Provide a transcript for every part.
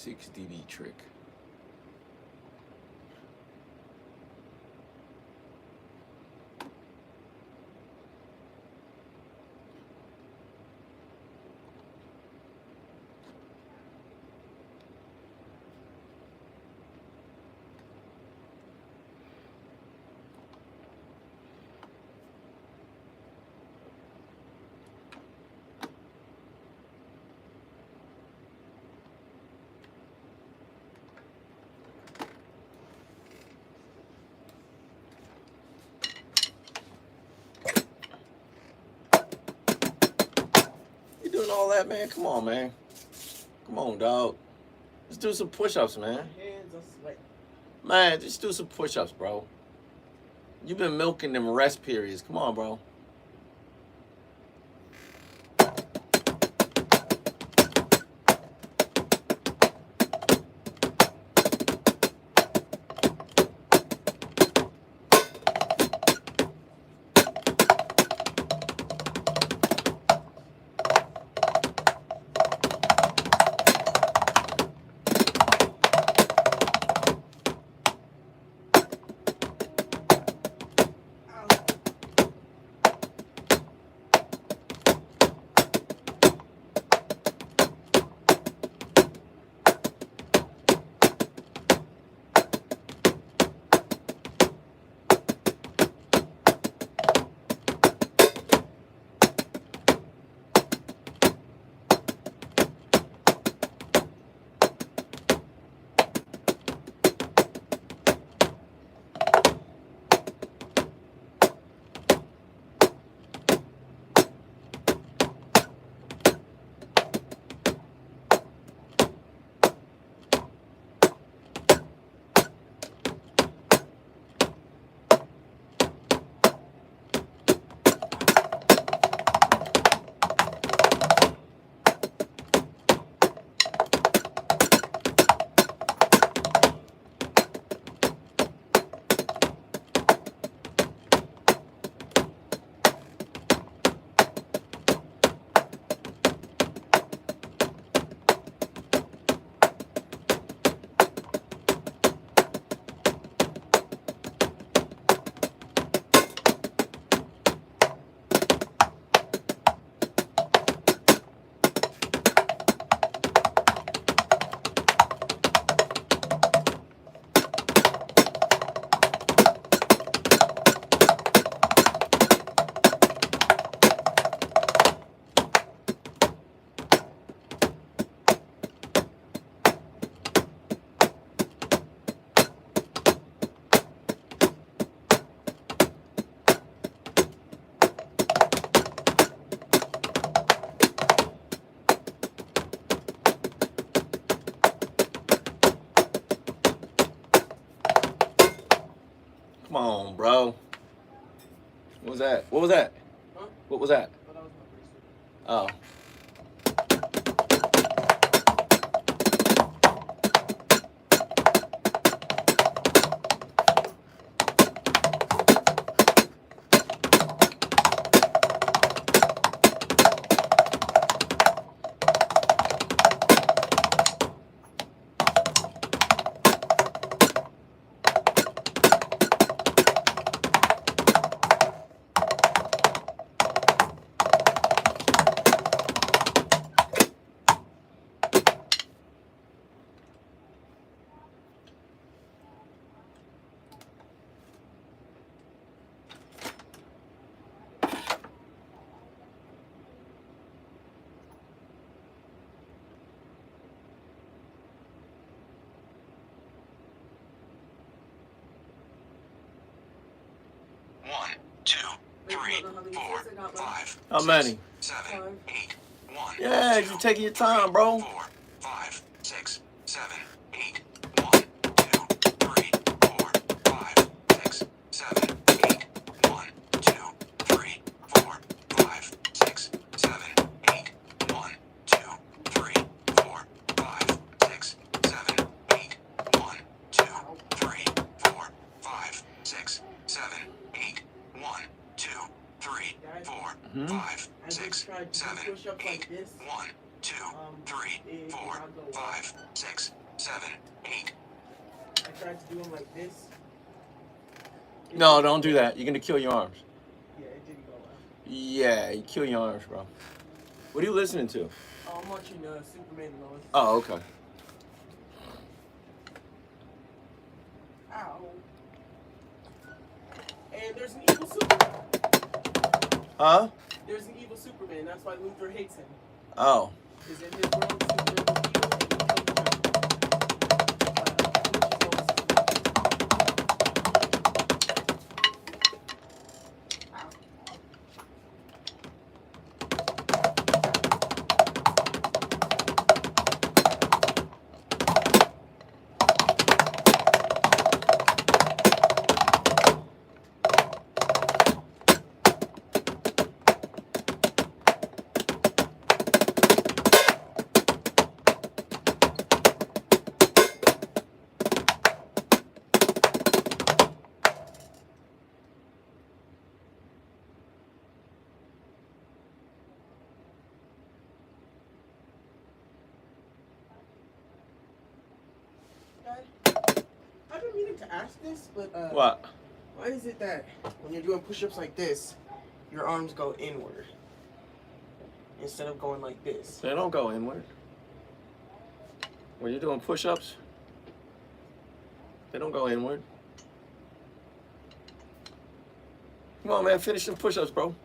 6 dB trick. Doing all that, man? Come on, man. Come on, dog. Let's do some push-ups, man. My hands are sweating. Man, just do some push-ups, bro. You've been milking them rest periods. Come on, bro. Come on, bro. What was that? What was that? Huh? What was that? Oh, that was my bracelet. Oh. One, two, three, four, five. How many? 7, 8. 1. Yeah, you taking your time, bro. 4, 5, 6, 7, 8. 1, 2, 3, 4, 5, 6, 7, 8. 1, 2, 3, 4, 5, 6, 7, 8. 1, 2, 3, 4, 5, 6, 7, 8. 1, 2, 3, 4, 5, 6, 7, 8. 1, 2, 3, 4, 5, 6, 7, 8. 1, 2, 3, 4, 5, 6, 7, 8. I tried to do them like this. No, don't do that. You're gonna kill your arms. Yeah, it didn't go well. Yeah, you kill your arms, bro. What are you listening to? Oh, I'm watching Superman and Lois. Oh, okay. Ow. And there's an evil Superman. Huh? There's an evil Superman. That's why Luther hates him. Oh. Because in his world, Superman was evil and he killed him. I've been meaning to ask this, but What? why is it that when you're doing push-ups like this, your arms go inward instead of going like this? They don't go inward. When you're doing push-ups, they don't go inward. Come on, man, finish them push-ups, bro.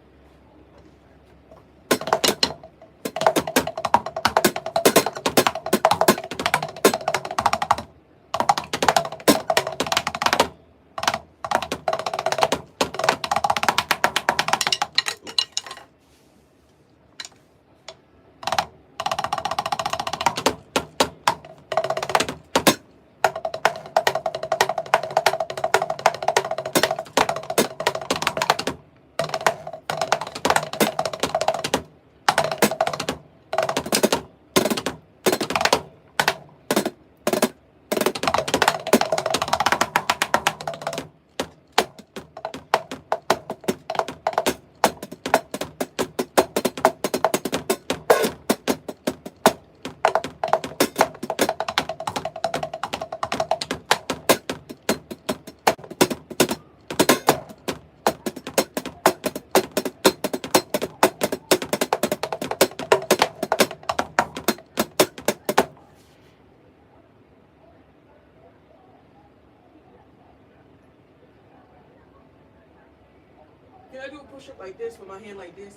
Can I do a push-up like this with my hand like this?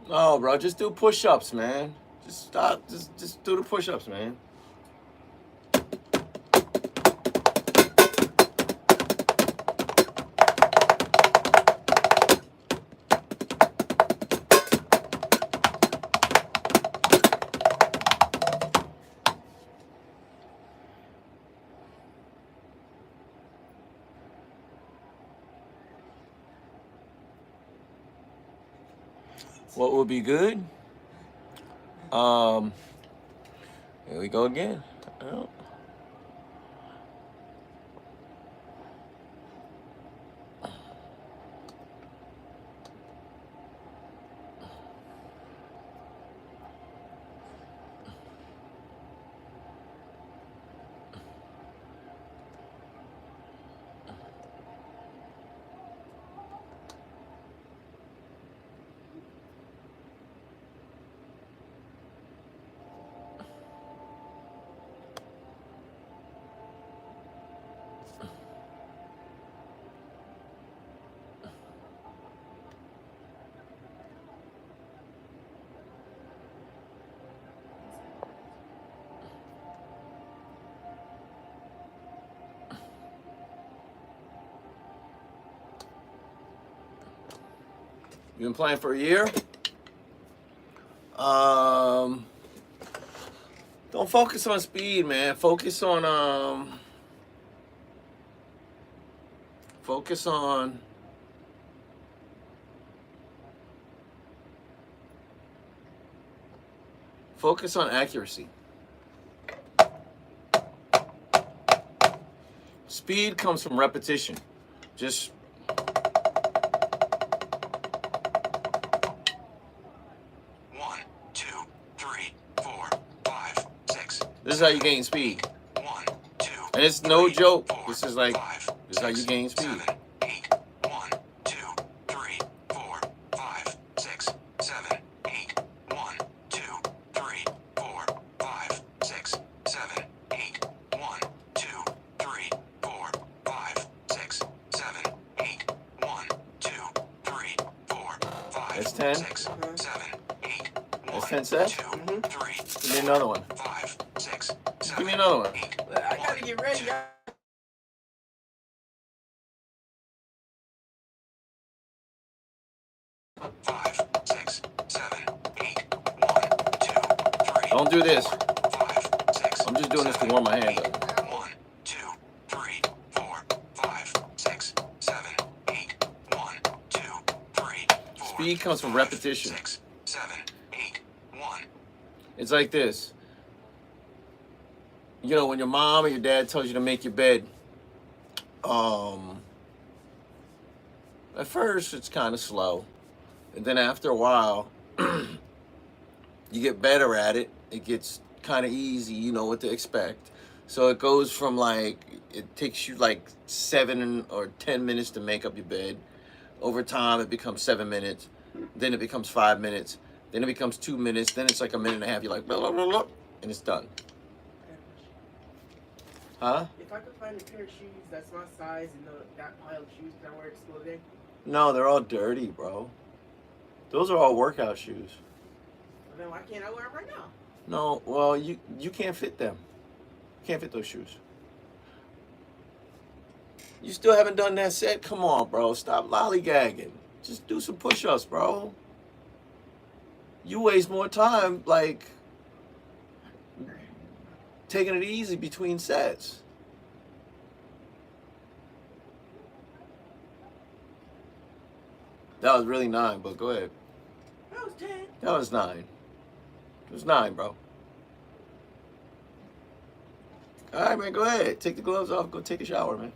No, bro, just do push-ups, man. Just stop. Just do the push-ups, man. What would be good? Here we go again. Oh. You've been playing for a year? Don't focus on speed, man. Focus on accuracy. Speed comes from repetition. Just 1, 2, 3, This is how you gain speed. 1, 2, And it's no 3, joke. 4, This is like, 5, this is how you 6, gain speed. 7, 8, 1, 2, 3, 4, 5, 6, 7, 8, 1, 2, 3, 4, 5, 6, 7, 8, 1, 2, 3, 4, 5, 6, 7, 8, 1, 2, 3, 4, 5, That's 10. 6, 7, 8, 1, That's 10 sets? 2, 3, Give me another one. 5, 6, 7, Give me another one. 8, I gotta get ready. 5, 6, 7, 8, 1, 2, 3. Don't do this. 5, 6. I'm just doing this to warm my hands up. 1, 2, 3, 4, 5, 6, 7, 8, 1, 2, 3, 4. Speed comes from repetition. 6, 7, 8, 1. It's like this. You know, when your mom or your dad tells you to make your bed, at first it's kind of slow. And then after a while, you get better at it. It gets kind of easy. You know what to expect. So it goes from like, it takes you like 7 or 10 minutes to make up your bed. Over time, it becomes 7 minutes. Then it becomes 5 minutes. Then it becomes 2 minutes. Then it's like a minute and a half. You're like, blah, blah, blah, blah, and it's done. Huh? If I could find a pair of shoes that's my size and that pile of shoes, can I wear it still today? No, they're all dirty, bro. Those are all workout shoes. Well, then why can't I wear them right now? No, well, you can't fit them. You can't fit those shoes. You still haven't done that set? Come on, bro. Stop lollygagging. Just do some push-ups, bro. You waste more time, like, taking it easy between sets. That was really 9, but go ahead. That was 10. That was 9. It was 9, bro. All right, man, go ahead. Take the gloves off. Go take a shower, man.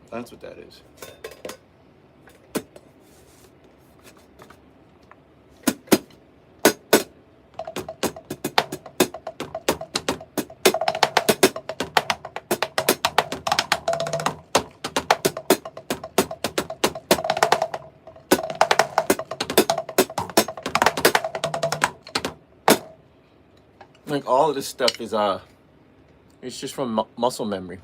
That's what that is. Like all of this stuff is it's just from muscle memory.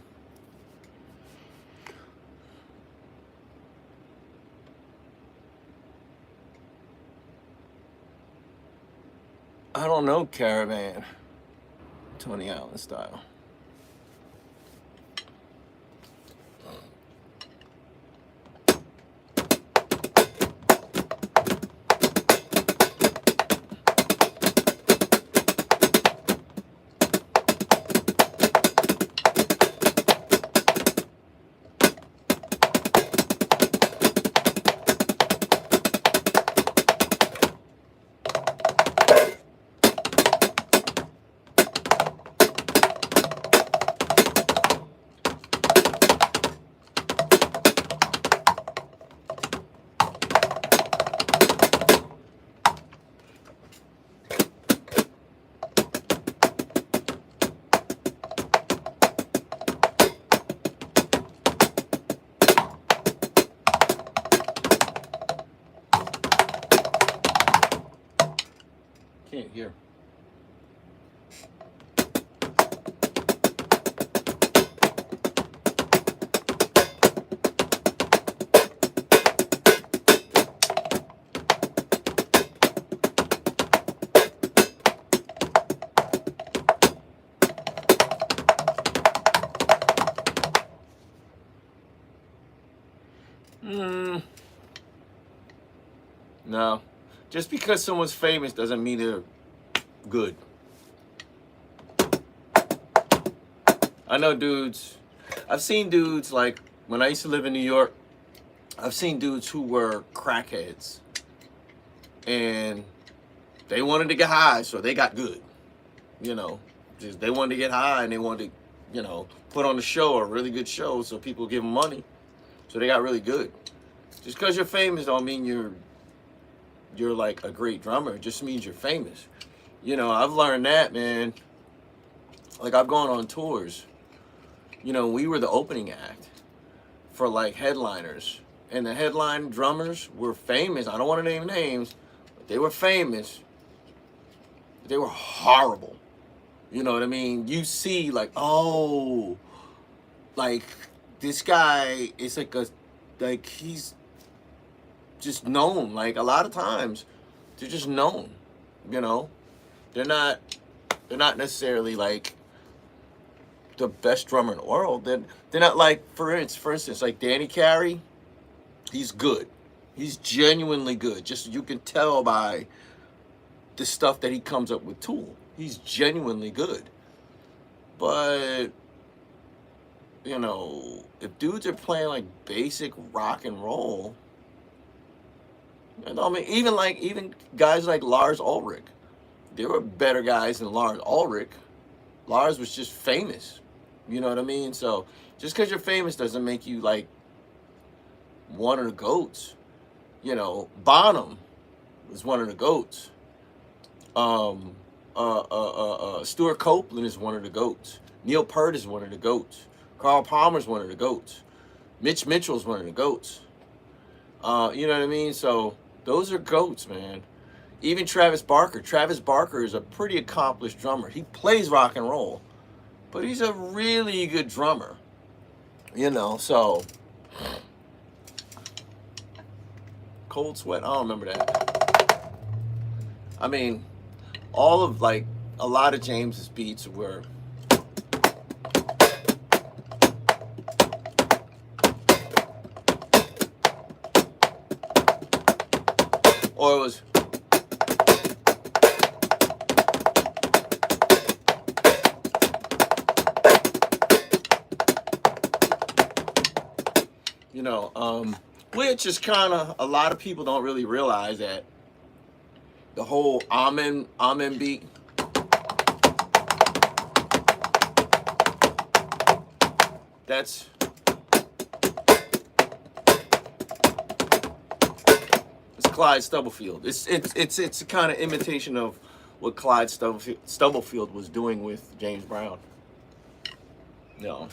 I don't know, Caravan. Tony Allen style. here. No. Just because someone's famous doesn't mean they're good. I know dudes. I've seen dudes, like, when I used to live in New York, I've seen dudes who were crackheads. And they wanted to get high, so they got good. You know, just they wanted to get high and they wanted to, you know, put on a show, a really good show, so people give them money. So they got really good. Just because you're famous don't mean you're like a great drummer. It just means you're famous. You know, I've learned that, man. Like, I've gone on tours. You know, we were the opening act for, like, headliners. And the headline drummers were famous. I don't want to name names, but they were famous. They were horrible. You know what I mean? You see, like, oh, like, this guy is like he's just known. Like, a lot of times they're just known, you know. They're not necessarily like the best drummer in the world. They're not like, for instance, like Danny Carey. He's good. He's genuinely good. Just, you can tell by the stuff that he comes up with Tool. He's genuinely good. But, you know, if dudes are playing like basic rock and roll, you know, I mean, even guys like Lars Ulrich, there were better guys than Lars Ulrich. Lars was just famous. You know what I mean? So just because you're famous doesn't make you like one of the GOATs. You know, Bonham was one of the GOATs. Stuart Copeland is one of the GOATs. Neil Peart is one of the GOATs. Carl Palmer's one of the GOATs. Mitch Mitchell's one of the GOATs. You know what I mean? So those are GOATs, man. Even Travis Barker. Travis Barker is a pretty accomplished drummer. He plays rock and roll, but he's a really good drummer. You know, so Cold Sweat, I don't remember that. I mean, all of, like, a lot of James's beats were or it was you know, which is kind of, a lot of people don't really realize that the whole Amen beat, that's Clyde Stubblefield. It's a kind of imitation of what Clyde Stubblefield was doing with James Brown. You know.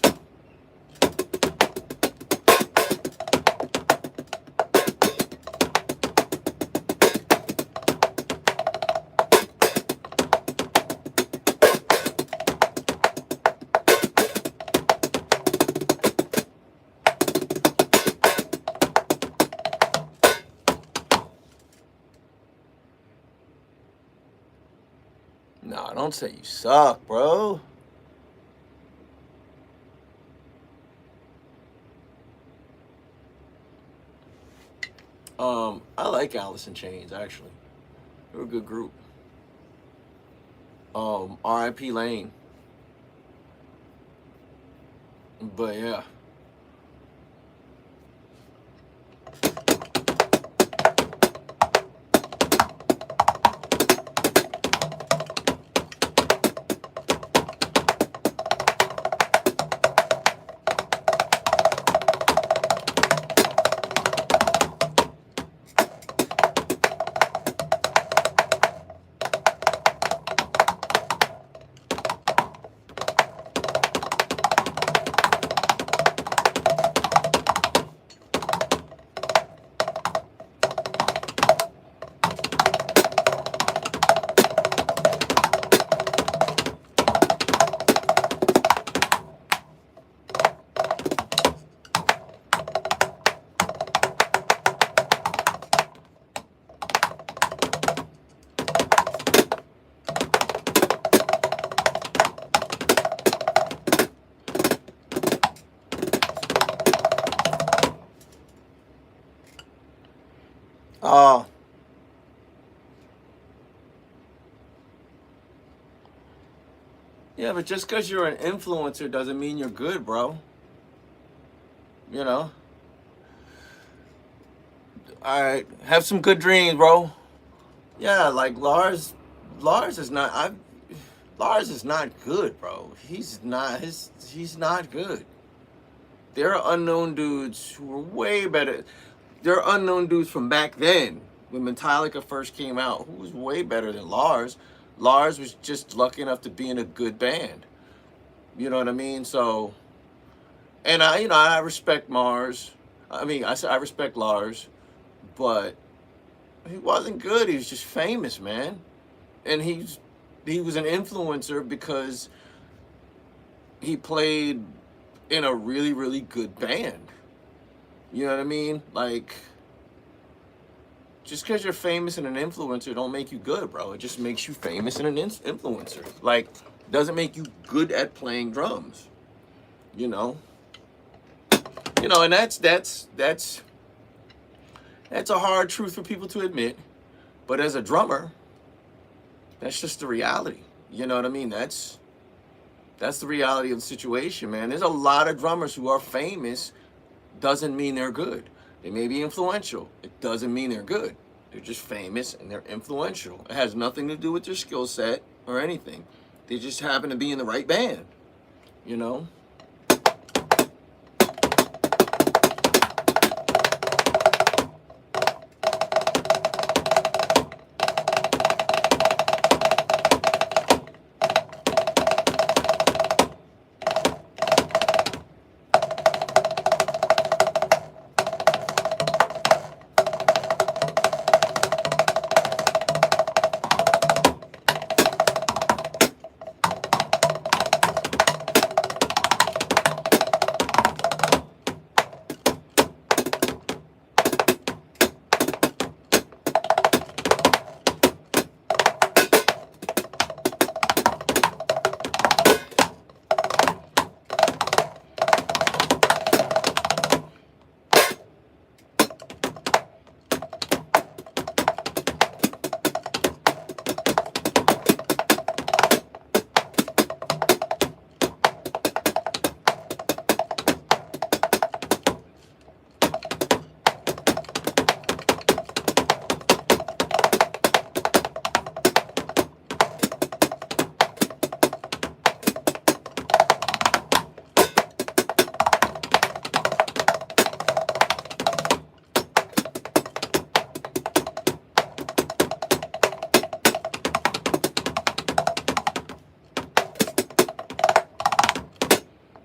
Nah, don't say you suck, bro. I like Alice in Chains, actually. They're a good group. R.I.P. Lane. But yeah. Yeah, but just because you're an influencer doesn't mean you're good, bro. You know? Alright, have some good dreams, bro. Yeah, like Lars is not Lars is not good, bro. He's not good. There are unknown dudes who are way better. There are unknown dudes from back then when Metallica first came out who was way better than Lars. Lars was just lucky enough to be in a good band. You know what I mean? So, and I respect Mars. I mean, I respect Lars, but he wasn't good. He was just famous, man. And he was an influencer because he played in a really, really good band. You know what I mean? Like, just because you're famous and an influencer don't make you good, bro. It just makes you famous and an influencer. Like, doesn't make you good at playing drums. You know? And that's a hard truth for people to admit. But as a drummer, that's just the reality. You know what I mean? That's the reality of the situation, man. There's a lot of drummers who are famous. Doesn't mean they're good. They may be influential. It doesn't mean they're good. They're just famous and they're influential. It has nothing to do with their skill set or anything. They just happen to be in the right band, you know?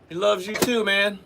He loves you too, man.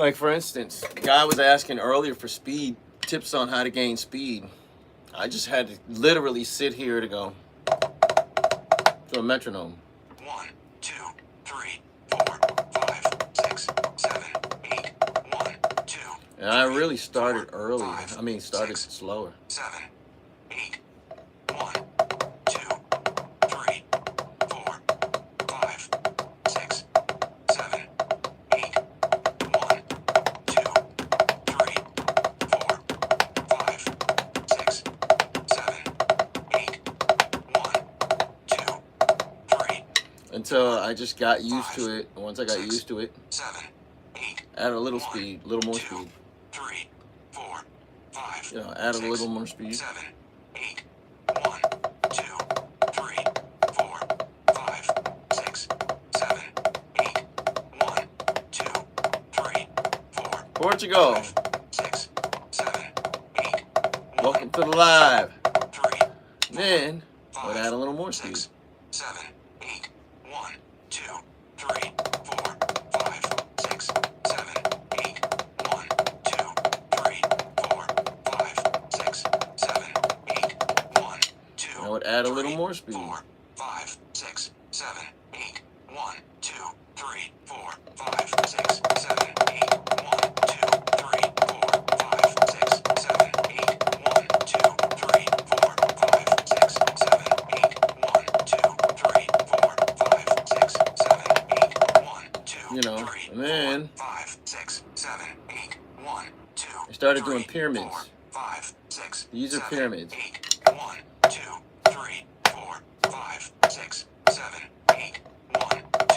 Like, for instance, the guy was asking earlier for speed, tips on how to gain speed. I just had to literally sit here to go to a metronome. 1, 2, 3, 4, 5, 6, 7, 8, 1, 2. And I 3, really started 4, early. 5, I mean, started 6, slower. 7, 8, 1, 2, 3, 4, 5, 6, 7, 8, 1, 2, 3, 4, 5, 6, 7, 8, 1, 2, 3. Until I just got used to it. And once I got used to it, 7, 8, add a little speed, a little more 2, speed. 3, 4, 5, You know, add a 6, little more speed. 7, 8, 1, 2, 3, 4, 5, 6, 7, 8, 1, 2, 3, 4, Portugal, 5, 6, 7, 8, 1, welcome to the live. 3, Then, I would 5, add a little more speed. 6, 7, 8, 1, 2, 3, 4, 5, 6, 7, 8, 1, 2, 3, 4, 5, 6, 7, 8, 1, 2. I would add a little 3, more speed. 4, 5, 6, 7, 8, 1, 2, 3, 4, 5, 6, 7, 8, 1, 2, 3, 4, 5, 6, 7, 8, 1, 2, 3, 4, 5, 6, 7, 8, 1, 2, 3, 4, 5, 6, 7, 8, 1, 2, You know, 3, and then 4, 5, 6, 7, 8, 1, 2, I started 3, doing pyramids. 4, 5, 6, These are 7, pyramids. 8, 1, 2, 3, 4, 5, 6, 7, 8, 1, 2,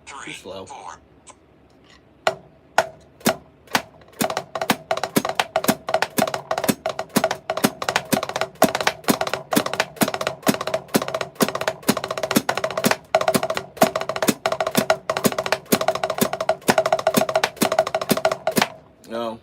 3, Too slow. 4. No.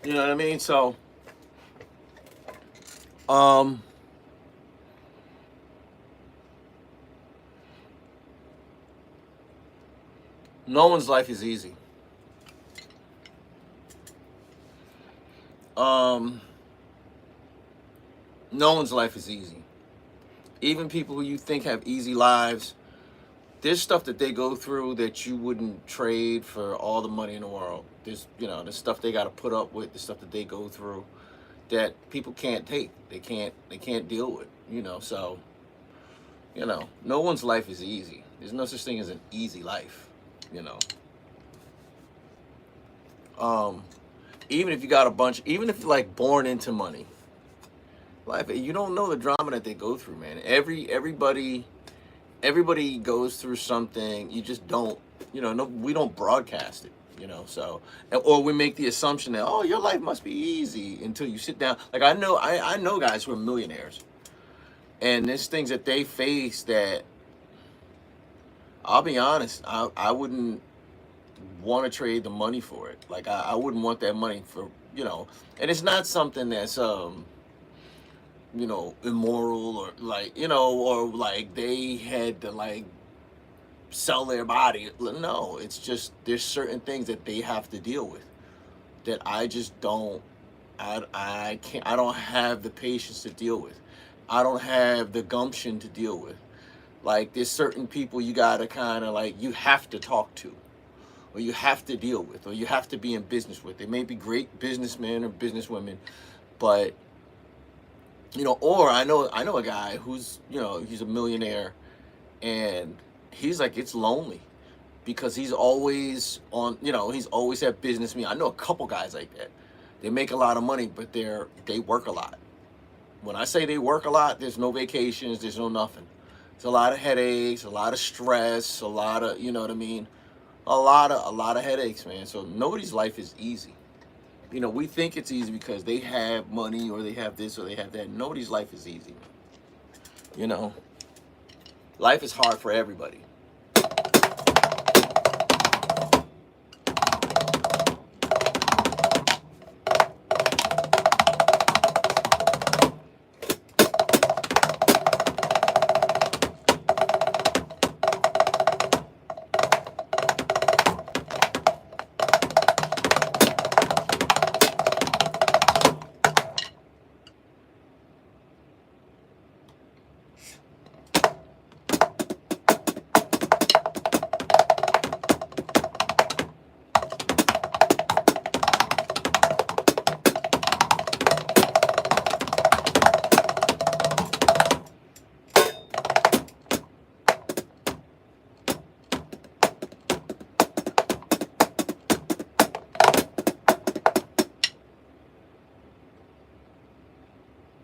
You know what I mean? So, no one's life is easy. No one's life is easy. Even people who you think have easy lives, there's stuff that they go through that you wouldn't trade for all the money in the world. There's, you know, the stuff they got to put up with, the stuff that they go through that people can't take. They can't deal with, you know. So, you know, no one's life is easy. There's no such thing as an easy life, you know. Even if you got a bunch, even if you're like born into money, life, you don't know the drama that they go through, man. Everybody goes through something. You just don't, you know, no, we don't broadcast it, you know. So, or we make the assumption that, oh, your life must be easy until you sit down. Like I know guys who are millionaires, and there's things that they face that, I'll be honest, I wouldn't want to trade the money for it. Like I wouldn't want that money for, you know. And it's not something that's you know, immoral or like, you know, or like they had to like sell their body. No, it's just there's certain things that they have to deal with that I just don't. I can't. I don't have the patience to deal with. I don't have the gumption to deal with. Like there's certain people you gotta kind of like you have to talk to, or you have to deal with, or you have to be in business with. They may be great businessmen or businesswomen, but You know, or I know a guy who's, he's a millionaire, and he's like, it's lonely because he's always on, he's always at business meetings. I know a couple guys like that. They make a lot of money, but they work a lot. When I say they work a lot, there's no vacations, there's no nothing. It's a lot of headaches, a lot of stress, a lot of, you know what I mean? A lot of headaches, man. So nobody's life is easy. We think it's easy because they have money or they have this or they have that. Nobody's life is easy, man. You know, life is hard for everybody.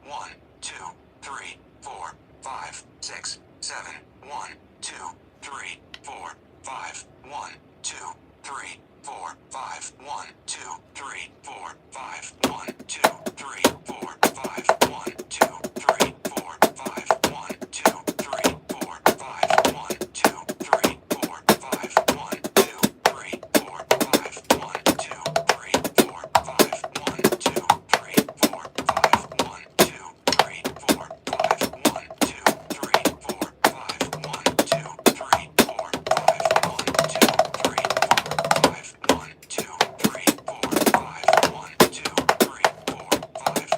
One, two, three, four, five, six, seven. 1, 2, 3, 4, 5. 1, 2, 3, 4, 5. 1, 2, 3, 4, 5. 1, 2, 3, 4, 5. 1, 2, 3, 4, 5. 1, 2, 3, 4, 5. 1, 2, 3, 4, 5. 1, 2, 3, 4, 5. 1, 2, 3, 4, 5. 1, 2, 3, 4, 5. 1, 2, 3, 4, 5. 1, 2, 3, 4, 5. 1, 2, 3, 4, 5. 1, 2, 3, 4, 5. 1, 2, 3, 4, 5. 1, 2, 3, 4, 5.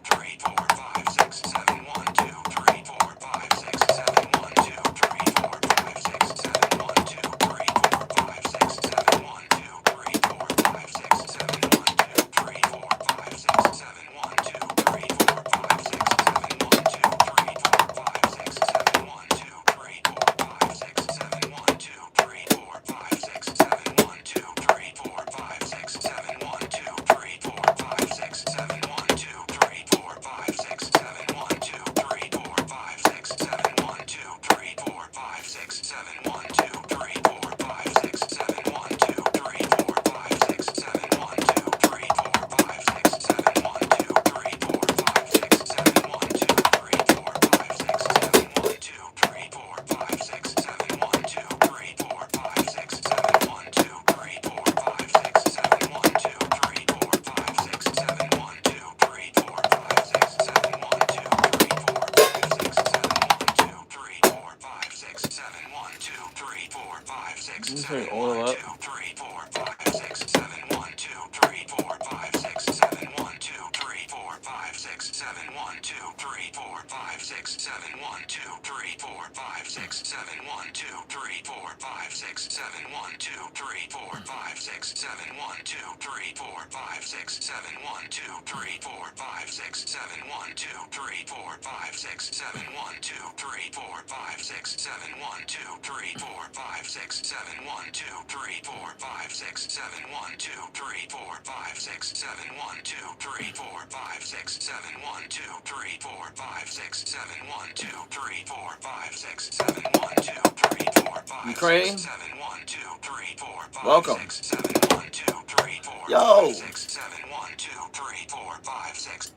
7 1 2 3 4 5 6 7 1 2 3 4 5 6 7 1 2 3 4 5 6 7 1 2 3 4 5 6 7 1 2 3 4 5 6 7 1 2 3 4 5 6 7 1 2 3 4 5 6 7 1 2 3 4 5 6 7 1 2 3 4 5 6 7 1 2 3 4 5 6 7 1 2 3 4 5 6 7 1 2 3 4 5 6 7 1 2 3 4 5 6 7 1 2 3 4 5 Ukraine. 6 7 1 2 3 4 5 Welcome. 6 7 1 2 3 4 Yo. 5 6 7 1 2 3 4 5 6.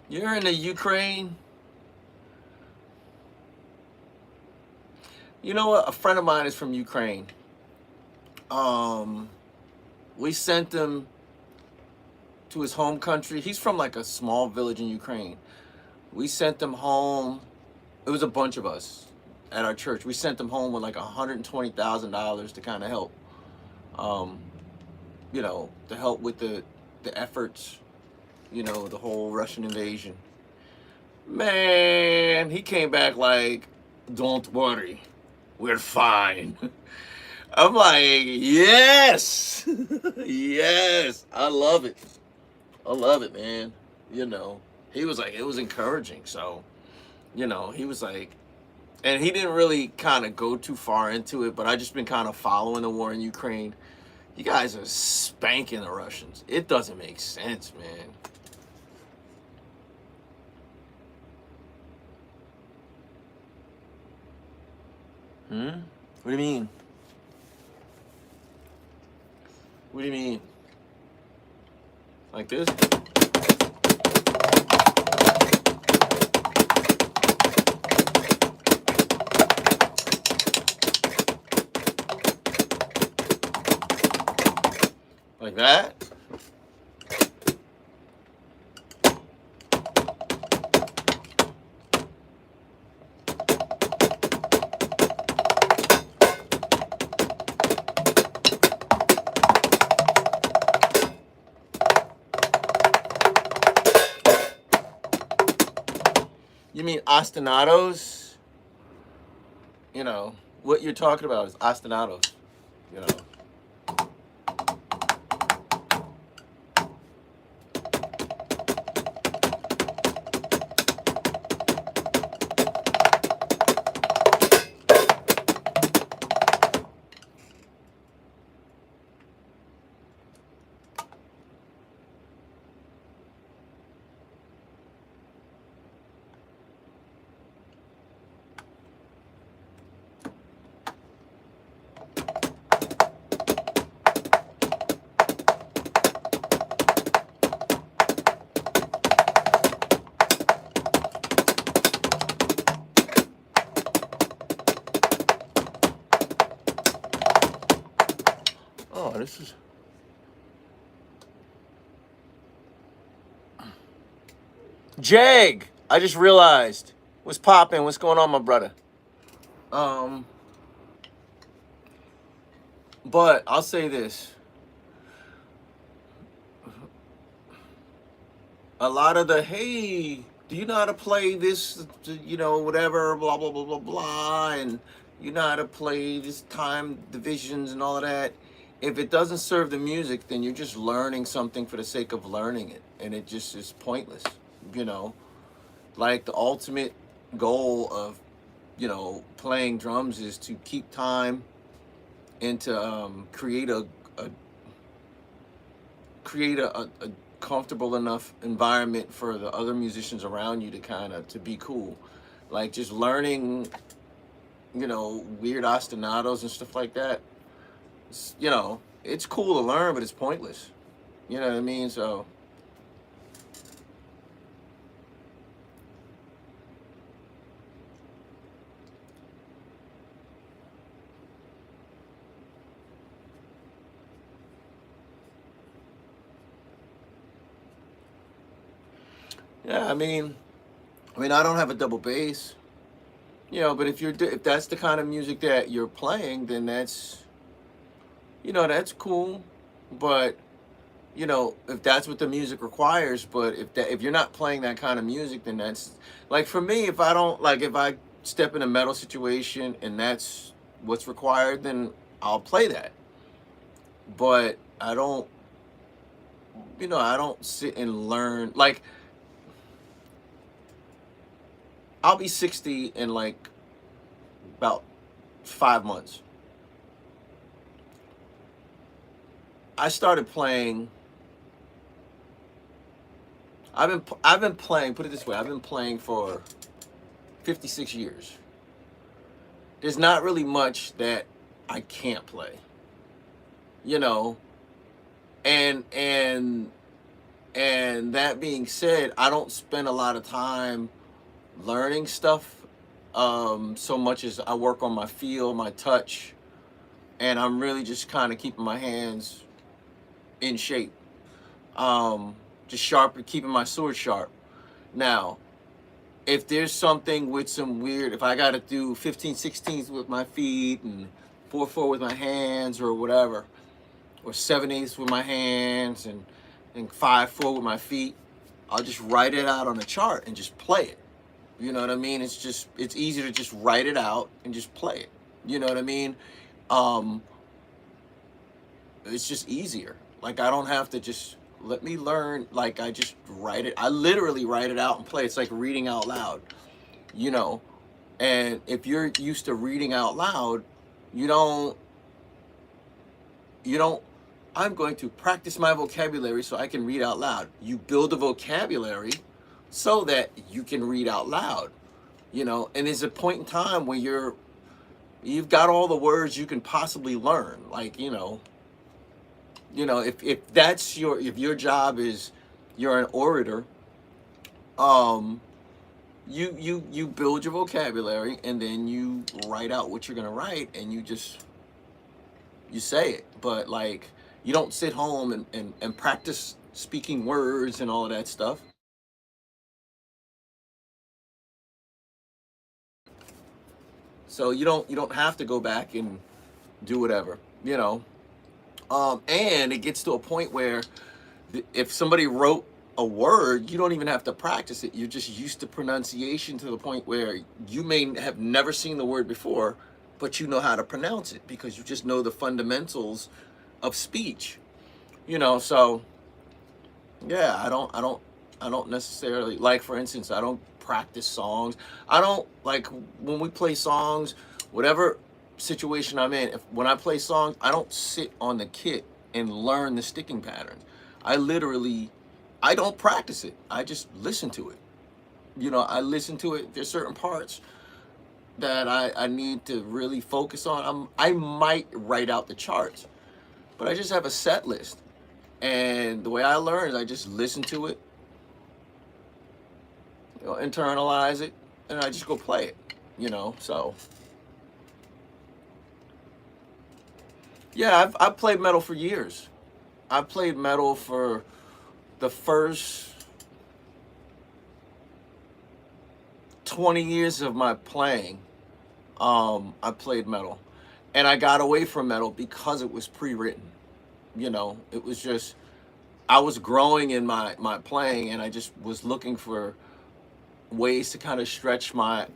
You're in the Ukraine. You know what? A friend of mine is from Ukraine. We sent him to his home country. He's from like a small village in Ukraine. We sent him home. It was a bunch of us at our church. We sent him home with like $120,000 to kind of help, you know, to help with the efforts, you know, the whole Russian invasion. Man, he came back like, don't worry, we're fine. I'm like, yes, yes, I love it. I love it, man. You know, he was like, it was encouraging. So, you know, he was like, and he didn't really kind of go too far into it, but I just been kind of following the war in Ukraine. You guys are spanking the Russians. It doesn't make sense, man. What do you mean? What do you mean? Like this? Like that? You mean ostinatos? You know, what you're talking about is ostinatos, you know. Oh, this is... Jag! I just realized. What's popping? What's going on, my brother? But I'll say this. A lot of the, hey, do you know how to play this, you know, whatever, blah, blah, blah, blah, blah, and you know how to play this time divisions and all of that. If it doesn't serve the music, then you're just learning something for the sake of learning it. And it just is pointless, you know. Like the ultimate goal of, you know, playing drums is to keep time and to create a comfortable enough environment for the other musicians around you to kind of to be cool. Like just learning, you know, weird ostinatos and stuff like that. You know, it's cool to learn, but it's pointless. You know what I mean? So yeah, I mean, I don't have a double bass, you know, but if that's the kind of music that you're playing, then that's, you know, that's cool. But you know, if that's what the music requires. But if you're not playing that kind of music, then that's like for me. If I don't like, if I step in a metal situation and that's what's required, then I'll play that. But I don't, you know, I don't sit and learn. Like I'll be 60 in like about 5 months. I started playing. I've been playing. Put it this way, I've been playing for 56 years. There's not really much that I can't play, you know. And and that being said, I don't spend a lot of time learning stuff so much as I work on my feel, my touch, and I'm really just kind of keeping my hands in shape. Just sharp, keeping my sword sharp. Now, if there's something with some weird, if I got to do 15/16 with my feet and 4/4 with my hands or whatever, or 7/8 with my hands and 5/4 with my feet, I'll just write it out on a chart and just play it. You know what I mean? It's easy to just write it out and just play it. You know what I mean? Um, it's just easier. Like I don't have to just let me learn. Like I just write it. I literally write it out and play. It's like reading out loud. You know, and if you're used to reading out loud, you don't you don't I'm going to practice my vocabulary so I can read out loud. You build a vocabulary so that you can read out loud. You know, and there's a point in time where you've got all the words you can possibly learn. Like, if that's if your job is you're an orator, you build your vocabulary and then you write out what you're gonna write and you say it. But like you don't sit home and practice speaking words and all of that stuff. So you don't have to go back and do whatever, you know. And it gets to a point where if somebody wrote a word, you don't even have to practice it. You're just used to pronunciation to the point where you may have never seen the word before, but you know how to pronounce it because you just know the fundamentals of speech. You know, so yeah, I don't necessarily like, for instance, I don't practice songs. I don't like when we play songs, whatever situation I'm in. If when I play songs, I don't sit on the kit and learn the sticking patterns. I don't practice it. I just listen to it. You know, I listen to it. There's certain parts that I need to really focus on. I might write out the charts, but I just have a set list. And the way I learn is I just listen to it, internalize it, and I just go play it, So, yeah, I've played metal for years. I played metal for the first 20 years of my playing. I played metal. And I got away from metal because it was pre-written. It was just, I was growing in my playing and I just was looking for ways to kind of stretch my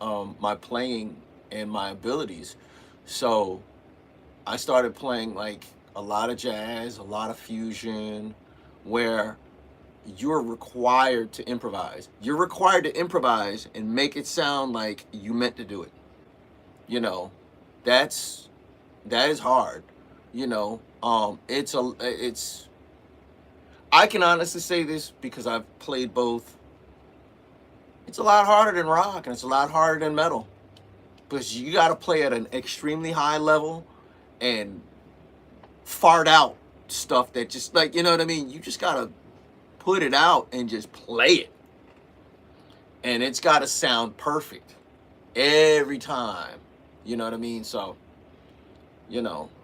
playing and my abilities. So I started playing like a lot of jazz, a lot of fusion, where you're required to improvise. You're required to improvise and make it sound like you meant to do it. You know, that's that is hard. It's I can honestly say this because I've played both. It's a lot harder than rock and it's a lot harder than metal. Because you got to play at an extremely high level and fart out stuff that just like, you know what I mean? You just got to put it out and just play it. And it's got to sound perfect every time. You know what I mean? So,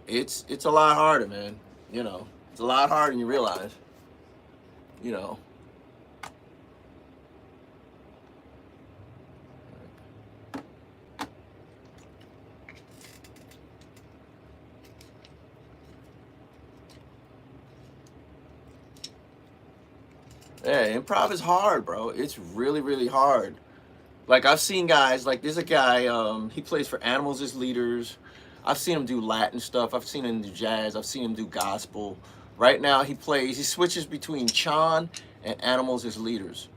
it's a lot harder, man. It's a lot harder than you realize. You know. Yeah, improv is hard, bro. It's really, really hard. Like I've seen guys, like there's a guy, he plays for Animals as Leaders. I've seen him do Latin stuff. I've seen him do jazz. I've seen him do gospel. Right now he switches between Chan and Animals as Leaders.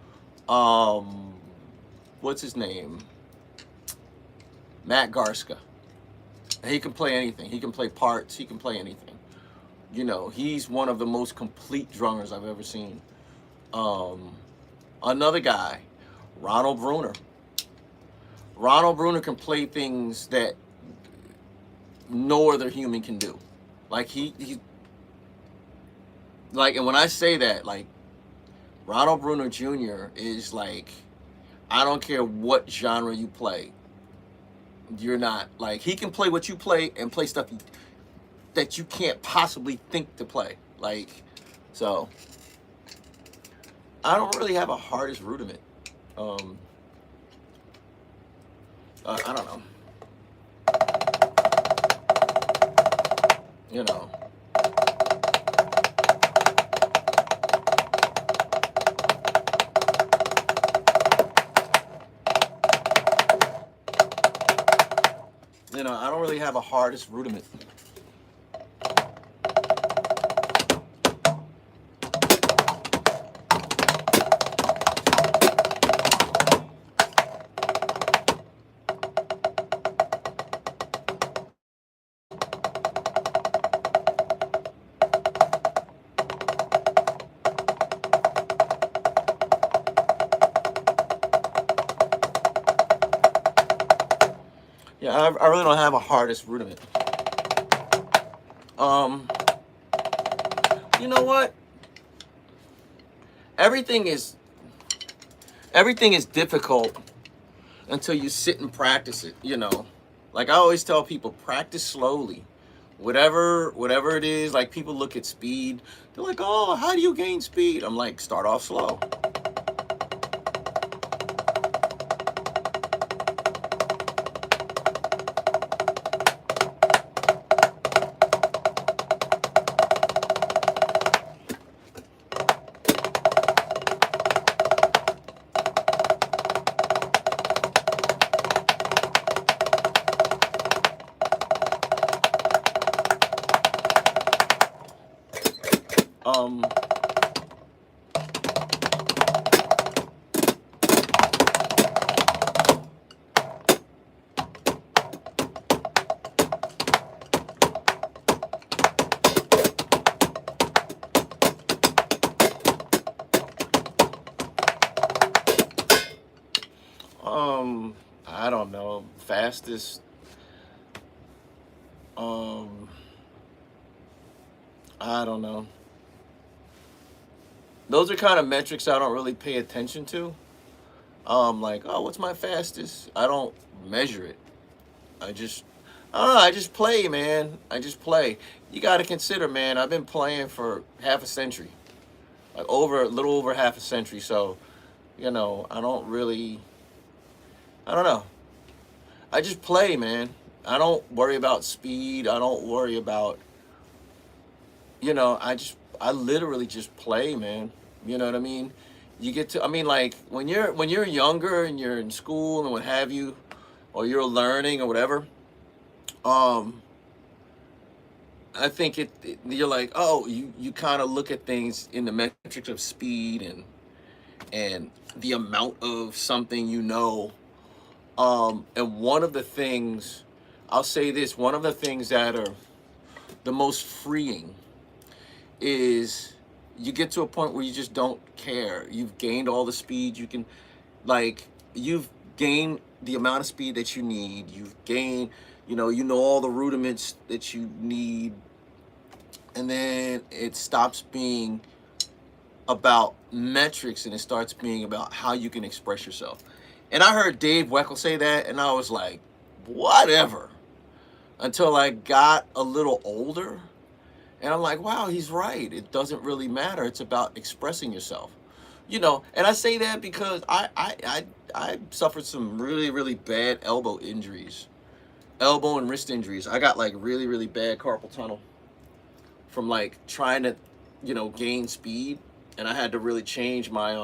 Um, what's his name? Matt Garska. He can play anything. He can play parts. He can play anything. You know, he's one of the most complete drummers I've ever seen. Another guy, Ronald Bruner. Ronald Bruner can play things that no other human can do. Like he like, and when I say that, like Ronald Bruner Jr. is like, I don't care what genre you play. You're not like, he can play what you play and play stuff that you can't possibly think to play. Like, so I don't really have a hardest rudiment. I don't know. You know. You know, I don't really have a hardest rudiment. Yeah, I really don't have a hardest rudiment. You know what? Everything is difficult until you sit and practice it, you know. Like I always tell people, practice slowly. Whatever it is, like people look at speed, they're like, "Oh, how do you gain speed?" I'm like, start off slow. Um, I don't know. Fastest. I don't know. Those are kind of metrics I don't really pay attention to. Like, oh, what's my fastest? I don't measure it. I just, I don't know. I just play, man. I just play. You got to consider, man. I've been playing for half a century, like a little over half a century. So, you know, I don't know. I just play, man. I don't worry about speed. I don't worry about, you know, I literally just play, man. You know what I mean? You get to, I mean, like when you're younger and you're in school and what have you, or you're learning or whatever, I think you're like, oh, you kind of look at things in the metrics of speed and the amount of something, you know. And one of the things, I'll say this, one of the things that are the most freeing is you get to a point where you just don't care. You've gained all the speed you can, like, you've gained the amount of speed that you need. You've gained, you know all the rudiments that you need. And then it stops being about metrics and it starts being about how you can express yourself. And I heard Dave Weckl say that, and I was like, whatever. Until I got a little older, and I'm like, wow, he's right. It doesn't really matter. It's about expressing yourself, you know. And I say that because I suffered some really, really bad elbow and wrist injuries. I got like really, really bad carpal tunnel from like trying to, gain speed. and I had to really change my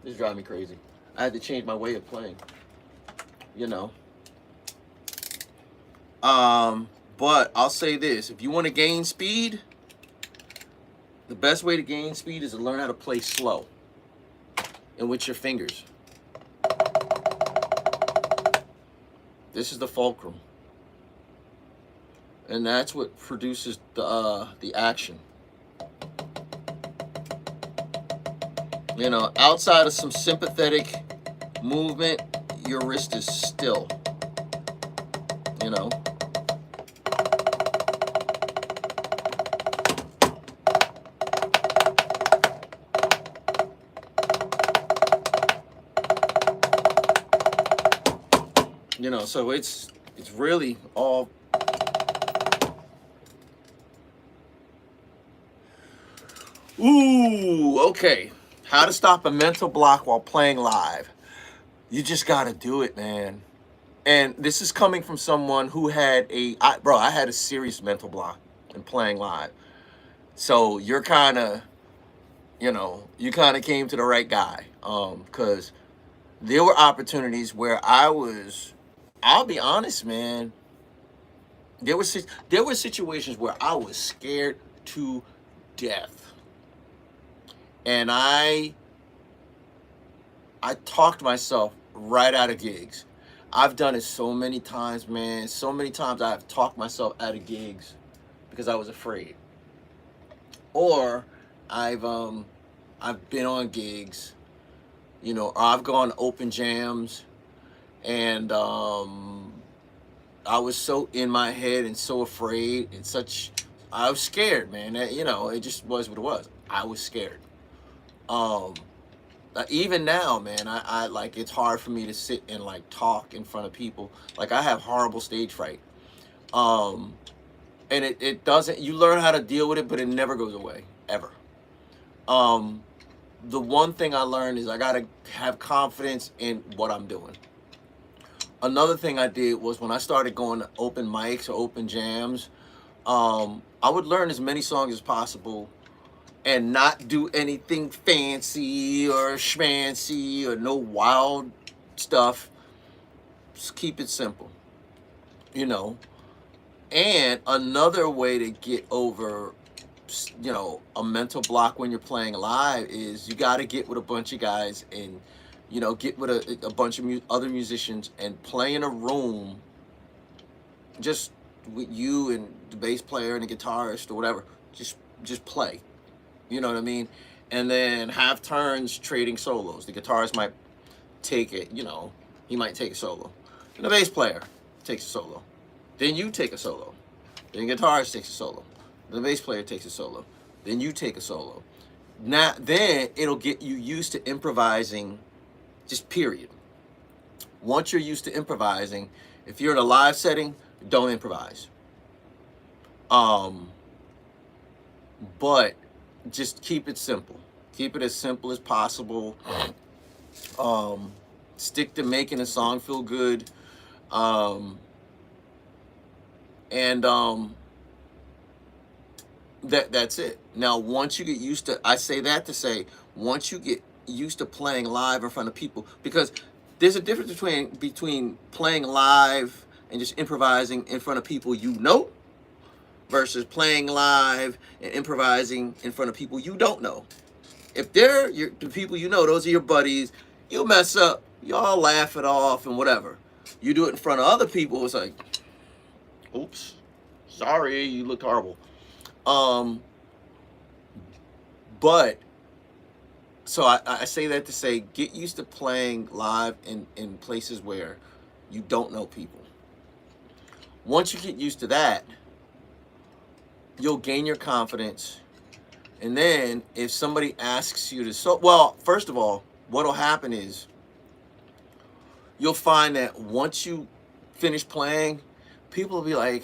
this is driving me crazy. I had to change my way of playing, you know. But I'll say this: if you want to gain speed, the best way to gain speed is to learn how to play slow and with your fingers. This is the fulcrum, and that's what produces the action. You know, outside of some sympathetic movement, your wrist is still. You know. You know, so it's really all. Ooh, okay. How to stop a mental block while playing live. You just gotta do it, man. And this is coming from someone who had I had a serious mental block in playing live. So you're kind of, you kind of came to the right guy. Because there were opportunities where I'll be honest, man. There were situations where I was scared to death, and I talked myself right out of gigs. I've done it so many times, man. So many times I've talked myself out of gigs because I was afraid, or I've been on gigs, or I've gone to open jams, and I was so in my head and so afraid and I was scared, man. It just was what it was. I was scared. Even now, man, I like, it's hard for me to sit and like talk in front of people. Like, I have horrible stage fright. And it doesn't, you learn how to deal with it, but it never goes away, ever. The one thing I learned is I gotta have confidence in what I'm doing. Another thing I did was when I started going to open mics or open jams, I would learn as many songs as possible and not do anything fancy or schmancy or no wild stuff. Just keep it simple, And another way to get over, a mental block when you're playing live is you got to get with a bunch of guys and get with a bunch of other musicians and play in a room just with you and the bass player and the guitarist or whatever. Just play. You know what I mean? And then have turns trading solos. The guitarist might take it, he might take a solo. And the bass player takes a solo. Then you take a solo. Then the guitarist takes a solo. The bass player takes a solo. Then you take a solo. Now, then it'll get you used to improvising. Just period. Once you're used to improvising, if you're in a live setting, don't improvise. But just keep it simple. Keep it as simple as possible. Stick to making a song feel good. That's it. Now, once you get used to, I say that to say, once you get used to playing live in front of people, because there's a difference between playing live and just improvising in front of people versus playing live and improvising in front of people you don't know. If they're the people those are your buddies, you'll mess up, y'all laugh it off and whatever. You do it in front of other people, it's like, oops, sorry, you look horrible. But so I say that to say, get used to playing live in places where you don't know people. Once you get used to that, you'll gain your confidence. And then if somebody asks you first of all, what'll happen is you'll find that once you finish playing, people will be like,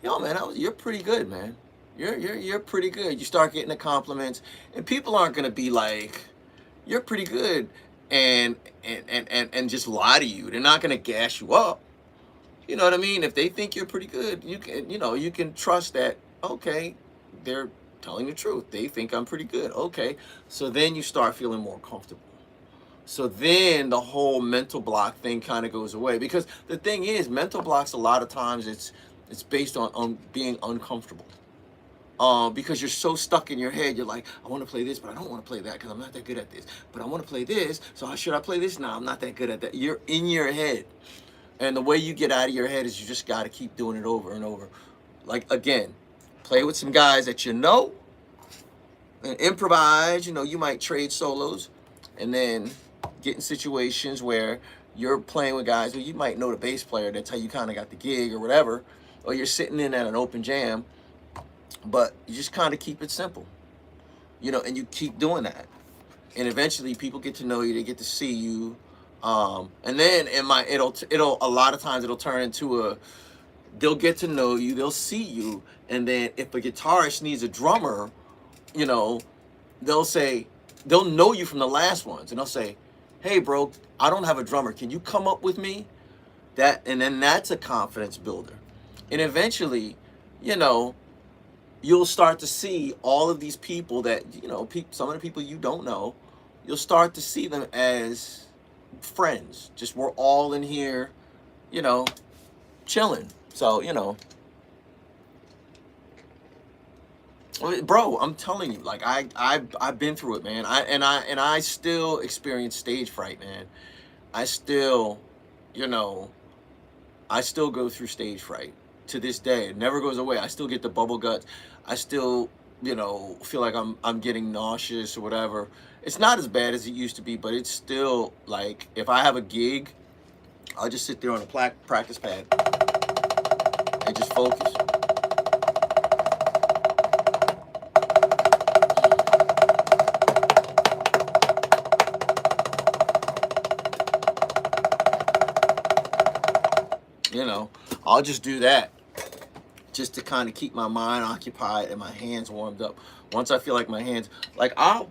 yo, man, you're pretty good, man. You're pretty good. You start getting the compliments, and people aren't gonna be like, you're pretty good, and just lie to you. They're not gonna gas you up. You know what I mean? If they think you're pretty good, you can trust that. Okay, they're telling the truth. They think I'm pretty good. Okay. So then you start feeling more comfortable. So then the whole mental block thing kind of goes away, because the thing is, mental blocks a lot of times it's based on being uncomfortable. Because you're so stuck in your head, you're like, I want to play this, but I don't want to play that because I'm not that good at this. But I want to play this, so should I play this? No, I'm not that good at that. You're in your head. And the way you get out of your head is you just got to keep doing it over and over. Like, again, play with some guys that you know, and improvise. You might trade solos, and then get in situations where you're playing with guys where you might know the bass player. That's how you kind of got the gig or whatever. Or you're sitting in at an open jam, but you just kind of keep it simple, and you keep doing that. And eventually people get to know you, they get to see you. And then it'll a lot of times it'll turn into they'll get to know you, they'll see you. And then if a guitarist needs a drummer, they'll know you from the last ones, and they'll say, hey bro, I don't have a drummer. Can you come up with me? And then that's a confidence builder. And eventually, you'll start to see all of these people that, some of the people you don't know, you'll start to see them as friends. Just we're all in here, chilling. So, bro, I'm telling you, like I've been through it, man. I still experience stage fright, man. I still go through stage fright to this day. It never goes away. I still get the bubble guts. I still, feel like I'm getting nauseous or whatever. It's not as bad as it used to be, but it's still like, if I have a gig, I'll just sit there on a practice pad and just focus. I'll just do that just to kind of keep my mind occupied and my hands warmed up. Once I feel like my hands, like I'll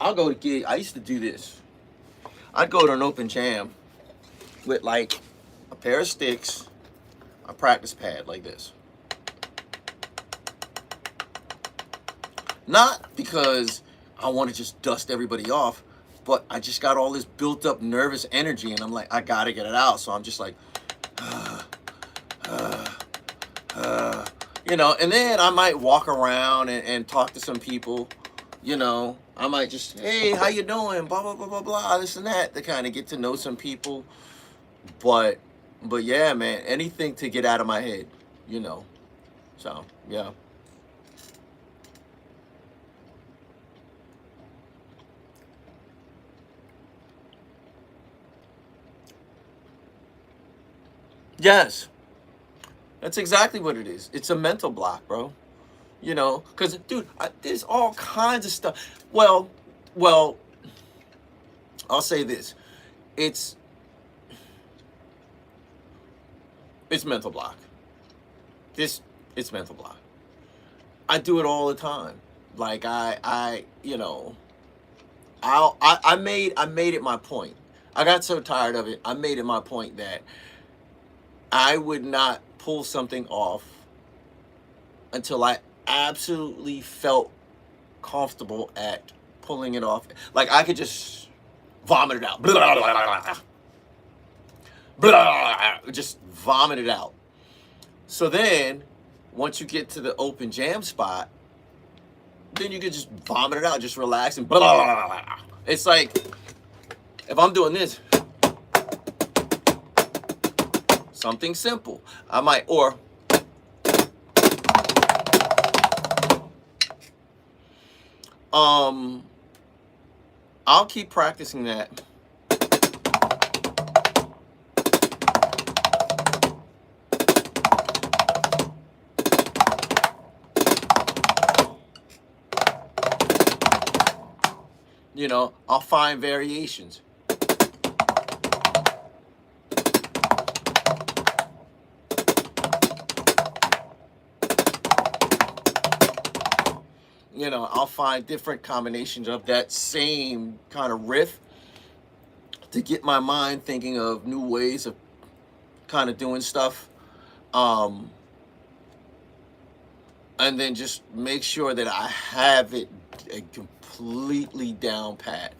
go to gig. I used to do this. I'd go to an open jam with like a pair of sticks, a practice pad like this. Not because I want to just dust everybody off, but I just got all this built up nervous energy, and I'm like, I gotta get it out. So I'm just like, and then I might walk around and talk to some people. I might just, hey, how you doing? Blah, blah, blah, blah, blah, this and that, to kind of get to know some people. But yeah, man, anything to get out of my head, So, yeah. Yes. That's exactly what it is. It's a mental block, bro. Because, dude, there's all kinds of stuff. Well, I'll say this. It's mental block. It's mental block. I do it all the time. Like, I made it my point. I got so tired of it. I made it my point that I would not pull something off until I absolutely felt comfortable at pulling it off. Like, I could just vomit it out. Blah, blah, blah, blah, blah, blah, just vomit it out. So then, once you get to the open jam spot, then you can just vomit it out, just relax and blah, blah, blah, blah. It's like, if I'm doing this, something simple, I might, or I'll keep practicing that. I'll find variations. I'll find different combinations of that same kind of riff to get my mind thinking of new ways of kind of doing stuff. and then just make sure that I have it completely down pat.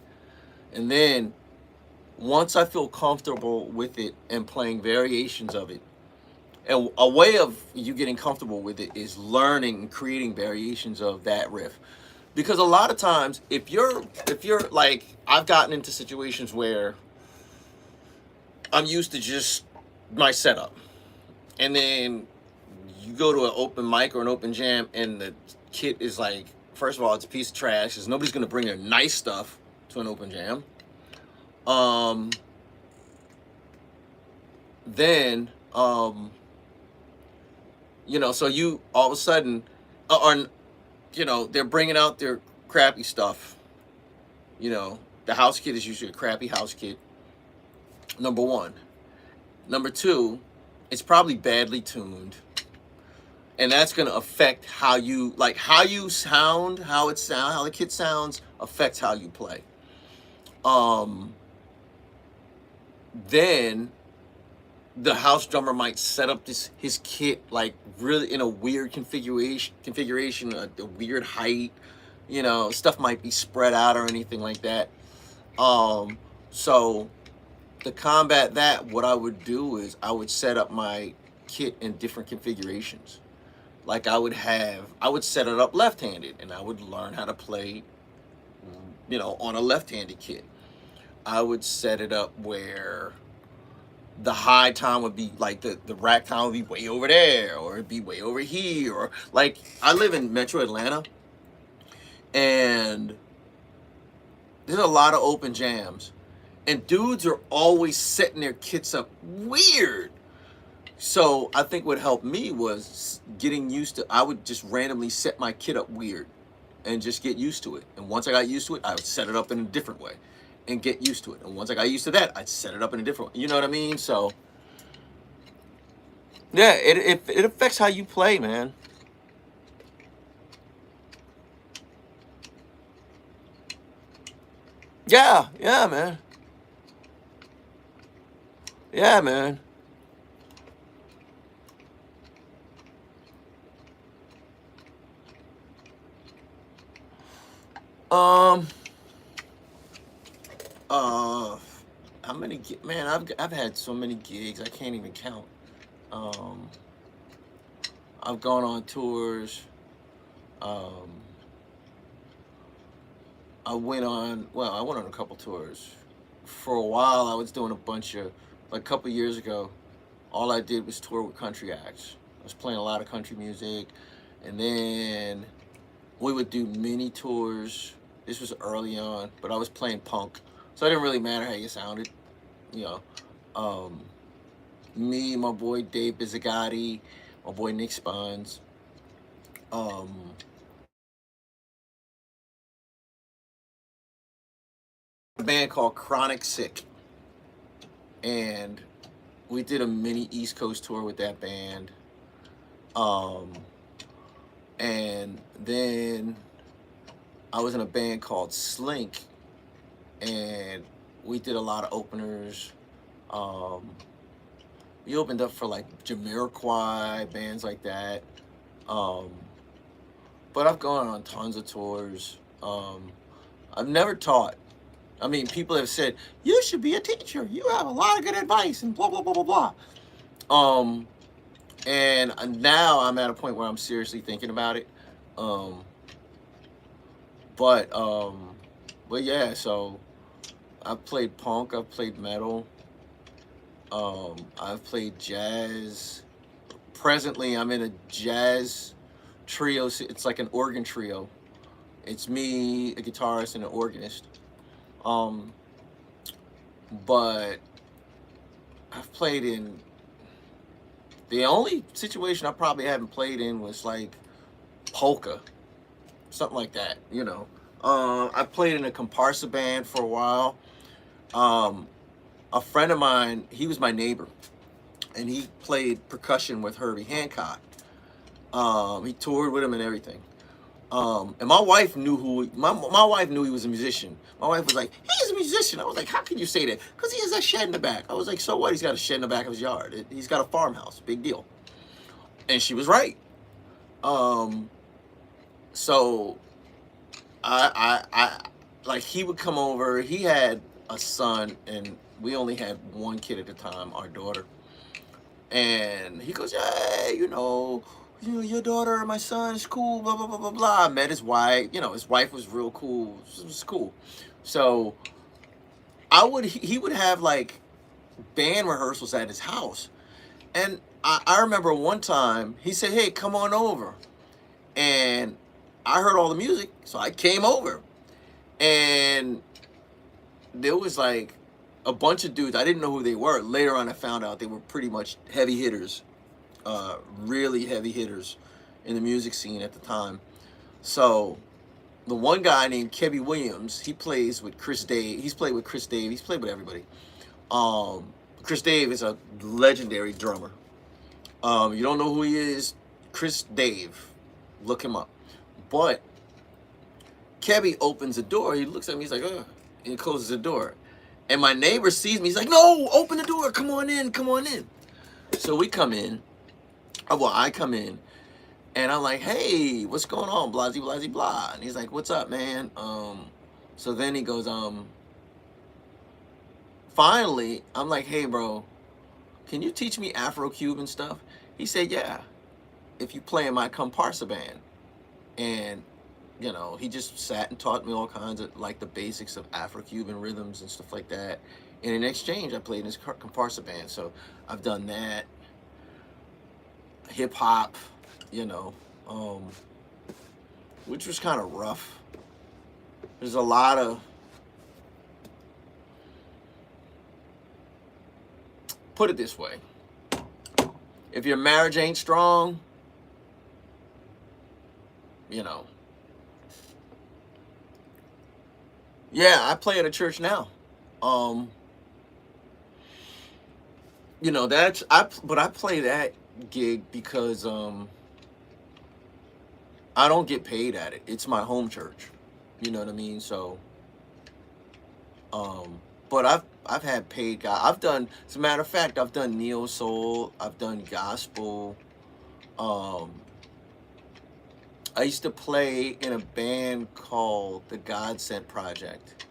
And then once I feel comfortable with it and playing variations of it, and a way of you getting comfortable with it is learning and creating variations of that riff. Because a lot of times, if you're like, I've gotten into situations where I'm used to just my setup, and then you go to an open mic or an open jam, and the kit is like, first of all, it's a piece of trash because nobody's gonna bring their nice stuff to an open jam. Then so you all of a sudden are, they're bringing out their crappy stuff. The house kit is usually a crappy house kit. Number one. Number two, it's probably badly tuned. And that's going to affect how you sound, how the kit sounds affects how you play. Then the house drummer might set up his kit like really in a weird configuration, a weird height. Stuff might be spread out or anything like that. So to combat that, what I would do is I would set up my kit in different configurations. Like I would set it up left-handed, and I would learn how to play, on a left-handed kit. I would set it up where the high time would be like the rack time would be way over there, or it'd be way over here, or like I live in Metro Atlanta, and there's a lot of open jams, and dudes are always setting their kits up weird. So I think what helped me was getting used to, I would just randomly set my kit up weird and just get used to it. And once I got used to it, I would set it up in a different way and get used to it. And once I got used to that, I'd set it up in a different way. You know what I mean? So yeah, it affects how you play, man. Yeah, man. Yeah, man. How many man? I've had so many gigs I can't even count. I've gone on tours. I went on a couple tours. For a while, I was doing a bunch of, like a couple years ago, all I did was tour with country acts. I was playing a lot of country music, and then we would do mini tours. This was early on, but I was playing punk, so it didn't really matter how you sounded. Me, my boy Dave Bizzagatti, my boy Nick Spines, a band called Chronic Sick, and we did a mini East Coast tour with that band. And then I was in a band called Slink, and we did a lot of openers. We opened up for like Jamiroquai, bands like that. But I've gone on tons of tours. I've never taught. I mean, people have said, you should be a teacher. You have a lot of good advice and blah, blah, blah, blah, blah. And now I'm at a point where I'm seriously thinking about it. But yeah, so I've played punk, I've played metal, I've played jazz. Presently, I'm in a jazz trio. It's like an organ trio. It's me, a guitarist, and an organist. But I've played in, the only situation I probably haven't played in was like polka, something like that, I played in a comparsa band for a while. A friend of mine, he was my neighbor, and he played percussion with Herbie Hancock. He toured with him and everything. And my wife knew my wife knew he was a musician. My wife was like, he's a musician. I was like, how can you say that? Because he has a shed in the back. I was like, so what? He's got a shed in the back of his yard. He's got a farmhouse. Big deal. And she was right. So I like he would come over. He had a son, and we only had one kid at the time, our daughter. And he goes, "Hey, your daughter, my son is cool, blah blah blah blah blah." I met his wife. His wife was real cool. It was cool. So he would have like band rehearsals at his house, and I remember one time he said, "Hey, come on over," and I heard all the music, so I came over, and there was like a bunch of dudes. I didn't know who they were. Later on, I found out they were pretty much heavy hitters, really heavy hitters in the music scene at the time. So the one guy named Kebby Williams, he plays with Chris Dave. He's played with Chris Dave. He's played with everybody. Um, Chris Dave is a legendary drummer. You don't know who he is? Chris Dave. Look him up. But Kebby opens the door. He looks at me. He's like, "Ugh," and he closes the door. And my neighbor sees me. He's like, "No, open the door. Come on in. Come on in." So we come in. Well, I come in. And I'm like, "Hey, what's going on? Blah, blah, blah, blah." And he's like, "What's up, man?" So then he goes, finally, I'm like, "Hey, bro, can you teach me Afro-Cuban stuff?" He said, "Yeah, if you play in my comparsa band." And, he just sat and taught me all kinds of, like, the basics of Afro-Cuban rhythms and stuff like that. And in exchange, I played in his comparsa band. So I've done that. Hip-hop, you know, um, which was kind of rough. There's a lot of, put it this way, if your marriage ain't strong, yeah, I play at a church now. Um, but I play that gig because I don't get paid at it. It's my home church. You know what I mean? So, um, but I've had paid guys. As a matter of fact, I've done neo soul. I've done gospel. Um, I used to play in a band called the God Sent Project,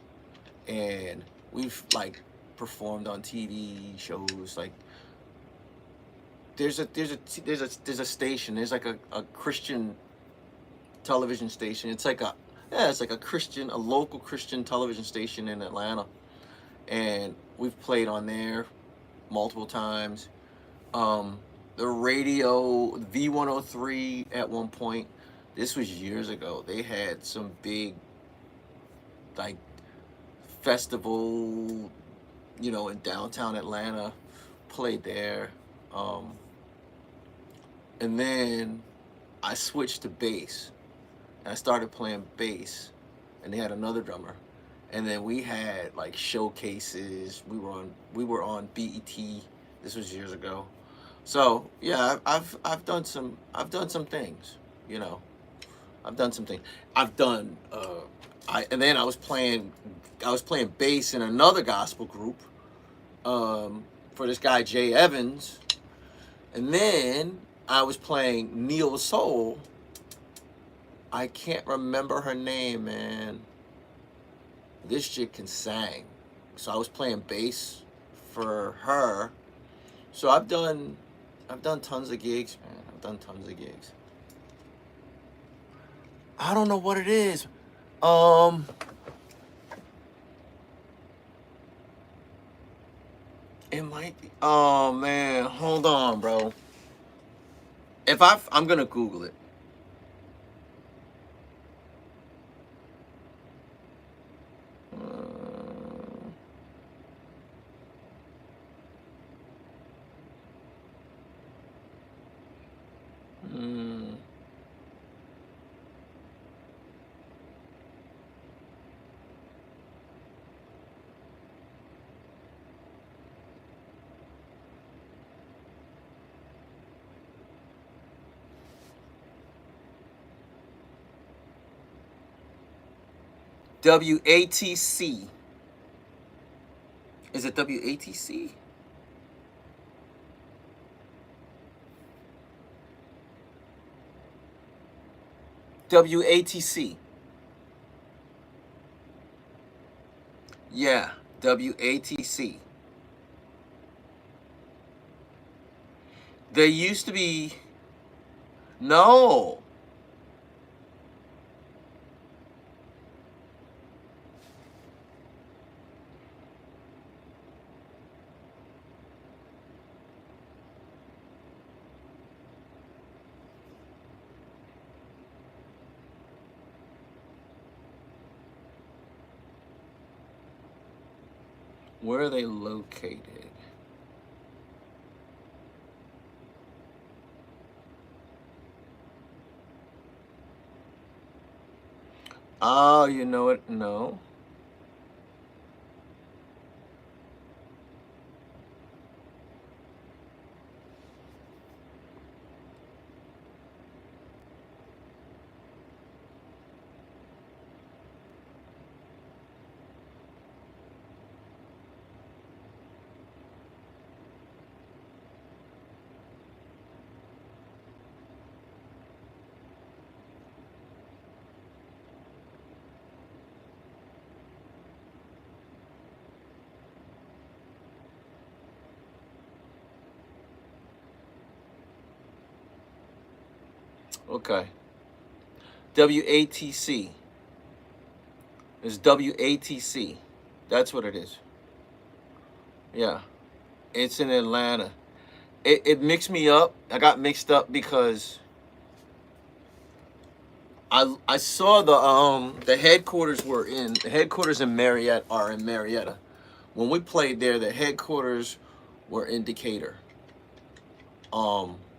and we've like performed on TV shows. Like there's a station. There's like a Christian television station. It's like a local Christian television station in Atlanta, and we've played on there multiple times. The radio V103 at one point. This was years ago. They had some big like festival, in downtown Atlanta. Played there, and then I switched to bass. And I started playing bass, and they had another drummer, and then we had like showcases. We were on BET. This was years ago. So yeah, I've done some things. You know, I've done some things. I've done. And then I was playing bass in another gospel group, for this guy Jay Evans, and then I was playing neo soul. I can't remember her name, man. This chick can sing. So I was playing bass for her. So I've done tons of gigs, man. I've done tons of gigs. I don't know what it is. It might be. Oh man, hold on, bro. I'm gonna Google it. Mm. WATC. Is it WATC? WATC. Yeah, WATC. There used to be, no. Where are they located? Oh, you know what? No. Okay. WATC. It's WATC. That's what it is. Yeah. It's in Atlanta. It mixed me up. I got mixed up because I saw the headquarters in Marietta are in Marietta. When we played there, the headquarters were in Decatur.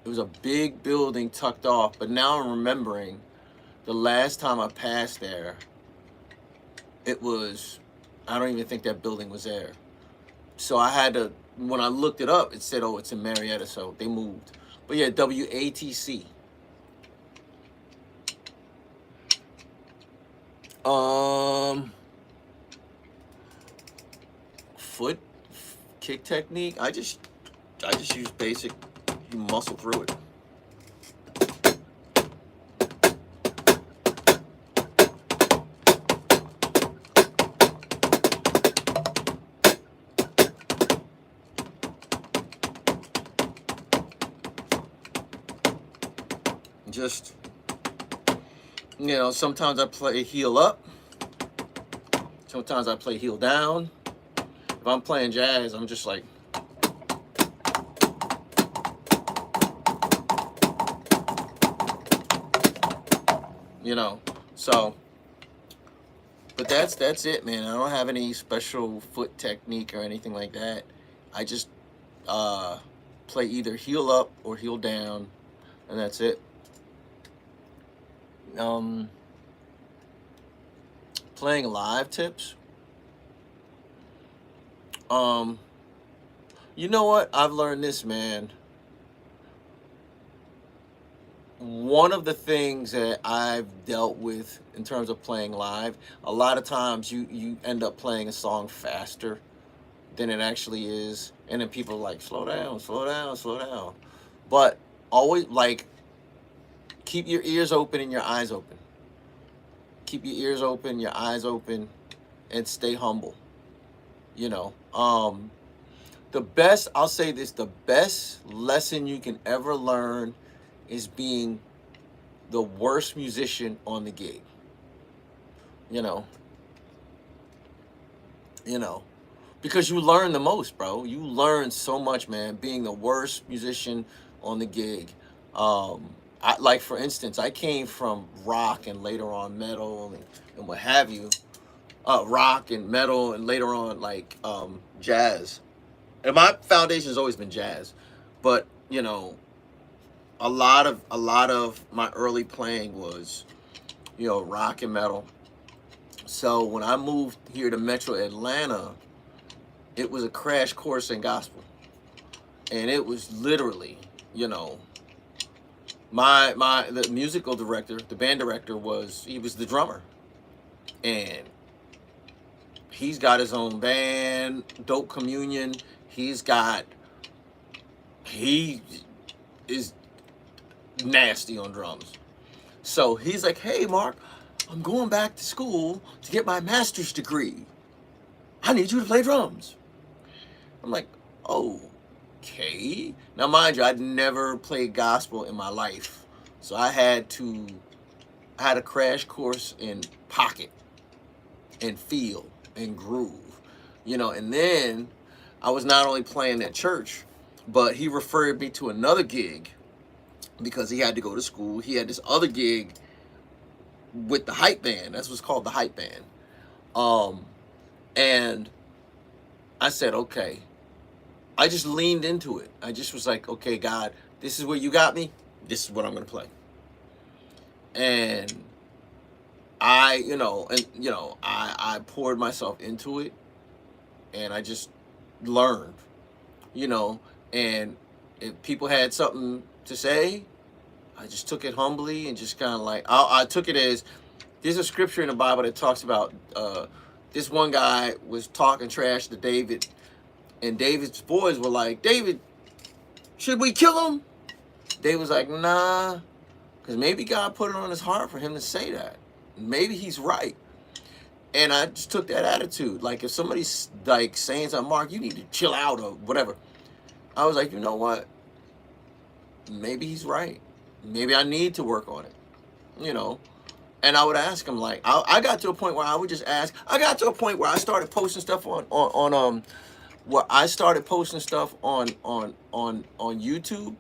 It was a big building tucked off, but now I'm remembering the last time I passed there, it was, I don't even think that building was there. So I had to, when I looked it up, it said, oh, it's in Marietta, so they moved. But yeah, WATC. Foot kick technique. I just use basic. You muscle through it. Just, sometimes I play heel up. Sometimes I play heel down. If I'm playing jazz, I'm just like, so, but that's it, man. I don't have any special foot technique or anything like that. I just play either heel up or heel down, and that's it. Playing live tips. You know what? I've learned this, man. One of the things that I've dealt with in terms of playing live, a lot of times you end up playing a song faster than it actually is, and then people are like, slow down, slow down, slow down. But always, like, keep your ears open and your eyes open. Keep your ears open, your eyes open, and stay humble. I'll say this, the best lesson you can ever learn is being the worst musician on the gig. Because you learn the most, bro. You learn so much, man, being the worst musician on the gig. Like, for instance, I came from rock and later on metal and what have you. Rock and metal and later on, like, jazz. And my foundation has always been jazz. But, a lot of my early playing was, rock and metal. So when I moved here to Metro Atlanta, it was a crash course in gospel. And it was literally, the musical director, the band director he was the drummer. And he's got his own band, Dope Communion. He is nasty on drums. So he's like, hey, Mark, I'm going back to school to get my master's degree. I need you to play drums. I'm like, okay. Now, mind you, I'd never played gospel in my life. So I had a crash course in pocket and feel and groove, and then I was not only playing at church, but he referred me to another gig because he had to go to school. He had this other gig with the hype band. That's what's called the hype band. And I said, okay. I just leaned into it. I just was like, okay, God, this is where you got me. This is what I'm going to play. And I poured myself into it, and I just learned, and if people had something to say, I just took it humbly and just kind of like, I took it as, there's a scripture in the Bible that talks about this one guy was talking trash to David, and David's boys were like, David, should we kill him? David was like, nah, because maybe God put it on his heart for him to say that. Maybe he's right. And I just took that attitude. Like, if somebody's like saying something, Mark, you need to chill out or whatever, I was like, you know what? Maybe he's right. Maybe I need to work on it, And I would ask him, like, I got to a point where I would just ask. I got to a point where I started posting stuff on YouTube,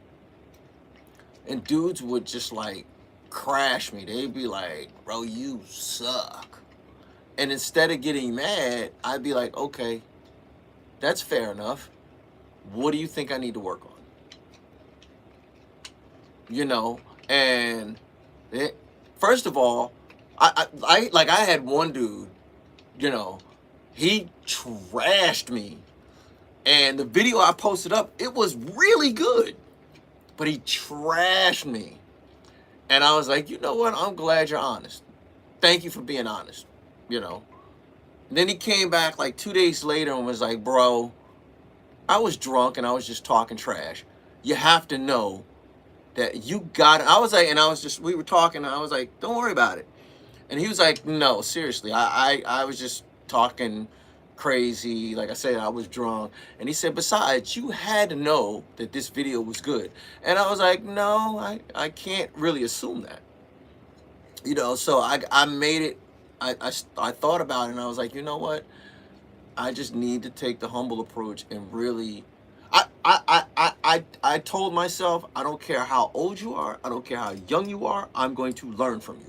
and dudes would just like crash me. They'd be like, bro, you suck. And instead of getting mad, I'd be like, okay, that's fair enough. What do you think I need to work on? And first of all, I had one dude, he trashed me. And the video I posted up, it was really good, but he trashed me. And I was like, you know what? I'm glad you're honest. Thank you for being honest, And then he came back like 2 days later and was like, bro, I was drunk and I was just talking trash. You have to know that you got it. We were talking and I was like, don't worry about it. And he was like, no, seriously, I was just talking crazy. Like I said, I was drunk. And he said, besides, you had to know that this video was good. And I was like, no, I can't really assume that. So I made it. I thought about it and I was like, you know what? I just need to take the humble approach and really, I told myself, I don't care how old you are, I don't care how young you are, I'm going to learn from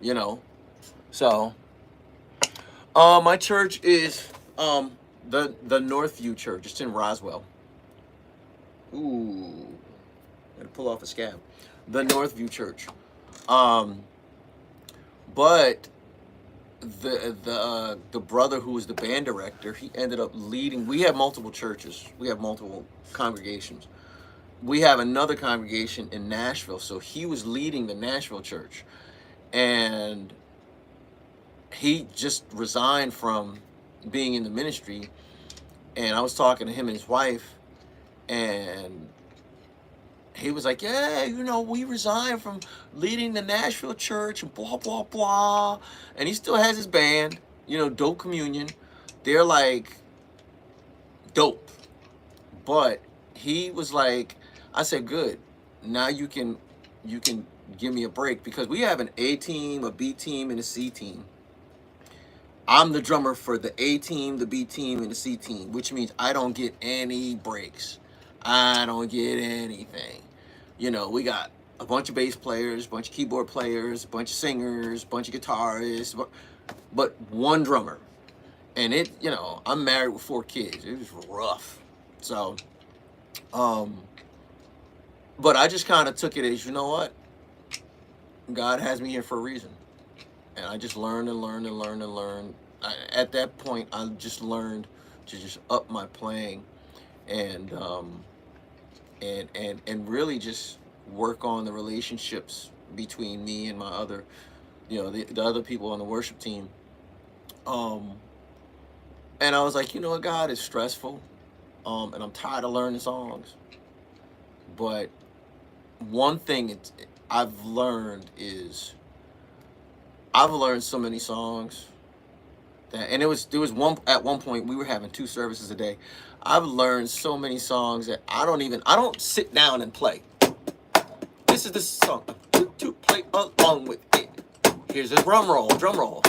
you. So my church is the Northview Church. It's in Roswell. Ooh, gotta pull off a scab. The Northview Church. But the brother who was the band director, he ended up leading. We have multiple churches. We have multiple congregations. We have another congregation in Nashville, so he was leading the Nashville church, and he just resigned from being in the ministry. And I was talking to him and his wife, and he was like, yeah, we resigned from leading the Nashville church and blah, blah, blah. And he still has his band, Dope Communion. They're like dope. But he was like, I said, good. Now you can give me a break, because we have an A team, a B team, and a C team. I'm the drummer for the A team, the B team, and the C team, which means I don't get any breaks. I don't get anything. We got a bunch of bass players, a bunch of keyboard players, a bunch of singers, a bunch of guitarists, but one drummer. And I'm married with 4 kids. It was rough. So, but I just kind of took it as, you know what? God has me here for a reason. And I just learned and learned and learned and learned. At that point, I just learned to just up my playing and really just work on the relationships between me and my other, the other people on the worship team. And I was like, God, it's stressful, and I'm tired of learning songs. But one thing I've learned is I've learned so many songs that, and there was one at one point we were having 2 services a day. I've learned so many songs that I don't sit down and play. This is the song to play along with it. Here's a drum roll, drum roll.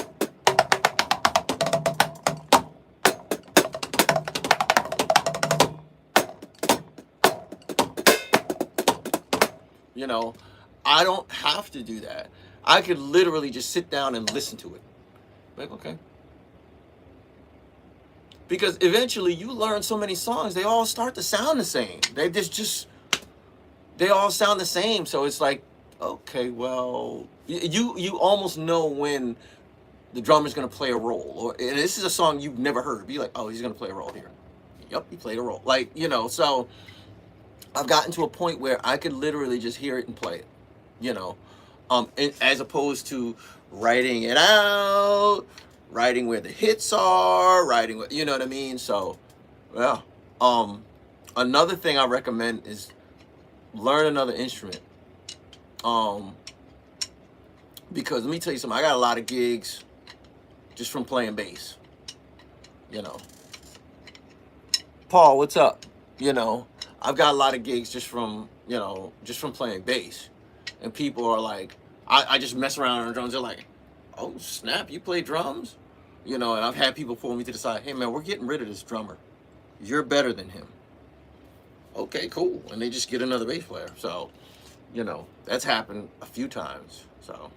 You know, I don't have to do that. I could literally just sit down and listen to it. Like, okay. Because eventually you learn so many songs, they all start to sound the same. They all sound the same. So it's like, okay, well, you almost know when the drummer's gonna play a role. Or and this is a song you've never heard. Be like, oh, he's gonna play a role here. Yep, he played a role. Like, you know, so I've gotten to a point where I could literally just hear it and play it, you know, as opposed to writing it out, writing where the hits are, writing what, you know what I mean? So, yeah. Another thing I recommend is learn another instrument. Because let me tell you something, I got a lot of gigs just from playing bass, you know. Paul, what's up? You know, I've got a lot of gigs just from playing bass. And people are like, I just mess around on the drums. They're like, oh, snap, you play drums? You know, and I've had people pull me to the side. Hey, man, we're getting rid of this drummer. You're better than him. Okay, cool. And they just get another bass player. So, you know, that's happened a few times. So.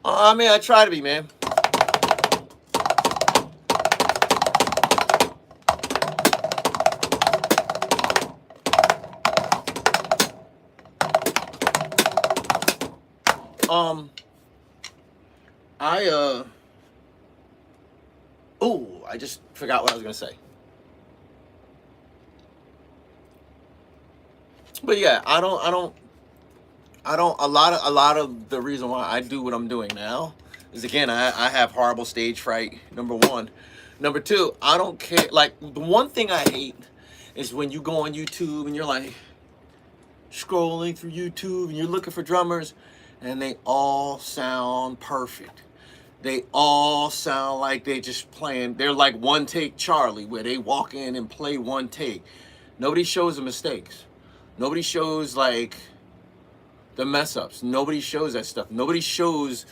I mean, I try to be, man. I just forgot what I was gonna say. But yeah, a lot of the reason why I do what I'm doing now is, again, I have horrible stage fright, number one. Number two, I don't care. Like, the one thing I hate is when you go on YouTube and you're like scrolling through YouTube and you're looking for drummers and they all sound perfect. They all sound like they just playing. They're like one take Charlie, where they walk in and play one take. Nobody shows the mistakes. Nobody shows like the mess ups. Nobody shows that stuff. Nobody shows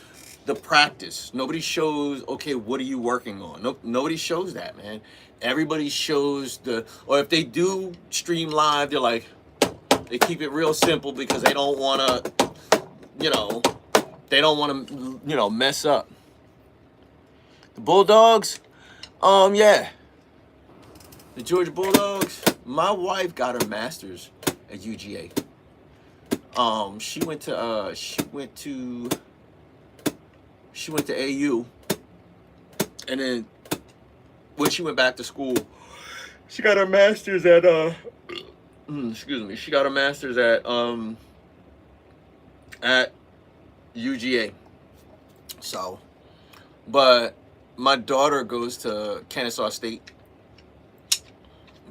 the practice. Nobody shows, okay, what are you working on? Nobody shows that, man. Everybody shows or if they do stream live, they're like, they keep it real simple because they don't want to, mess up. The Bulldogs, yeah. The Georgia Bulldogs, my wife got her master's at UGA. She went to AU, and then when she went back to school, she got her master's at she got her master's at UGA. So, but my daughter goes to Kennesaw State.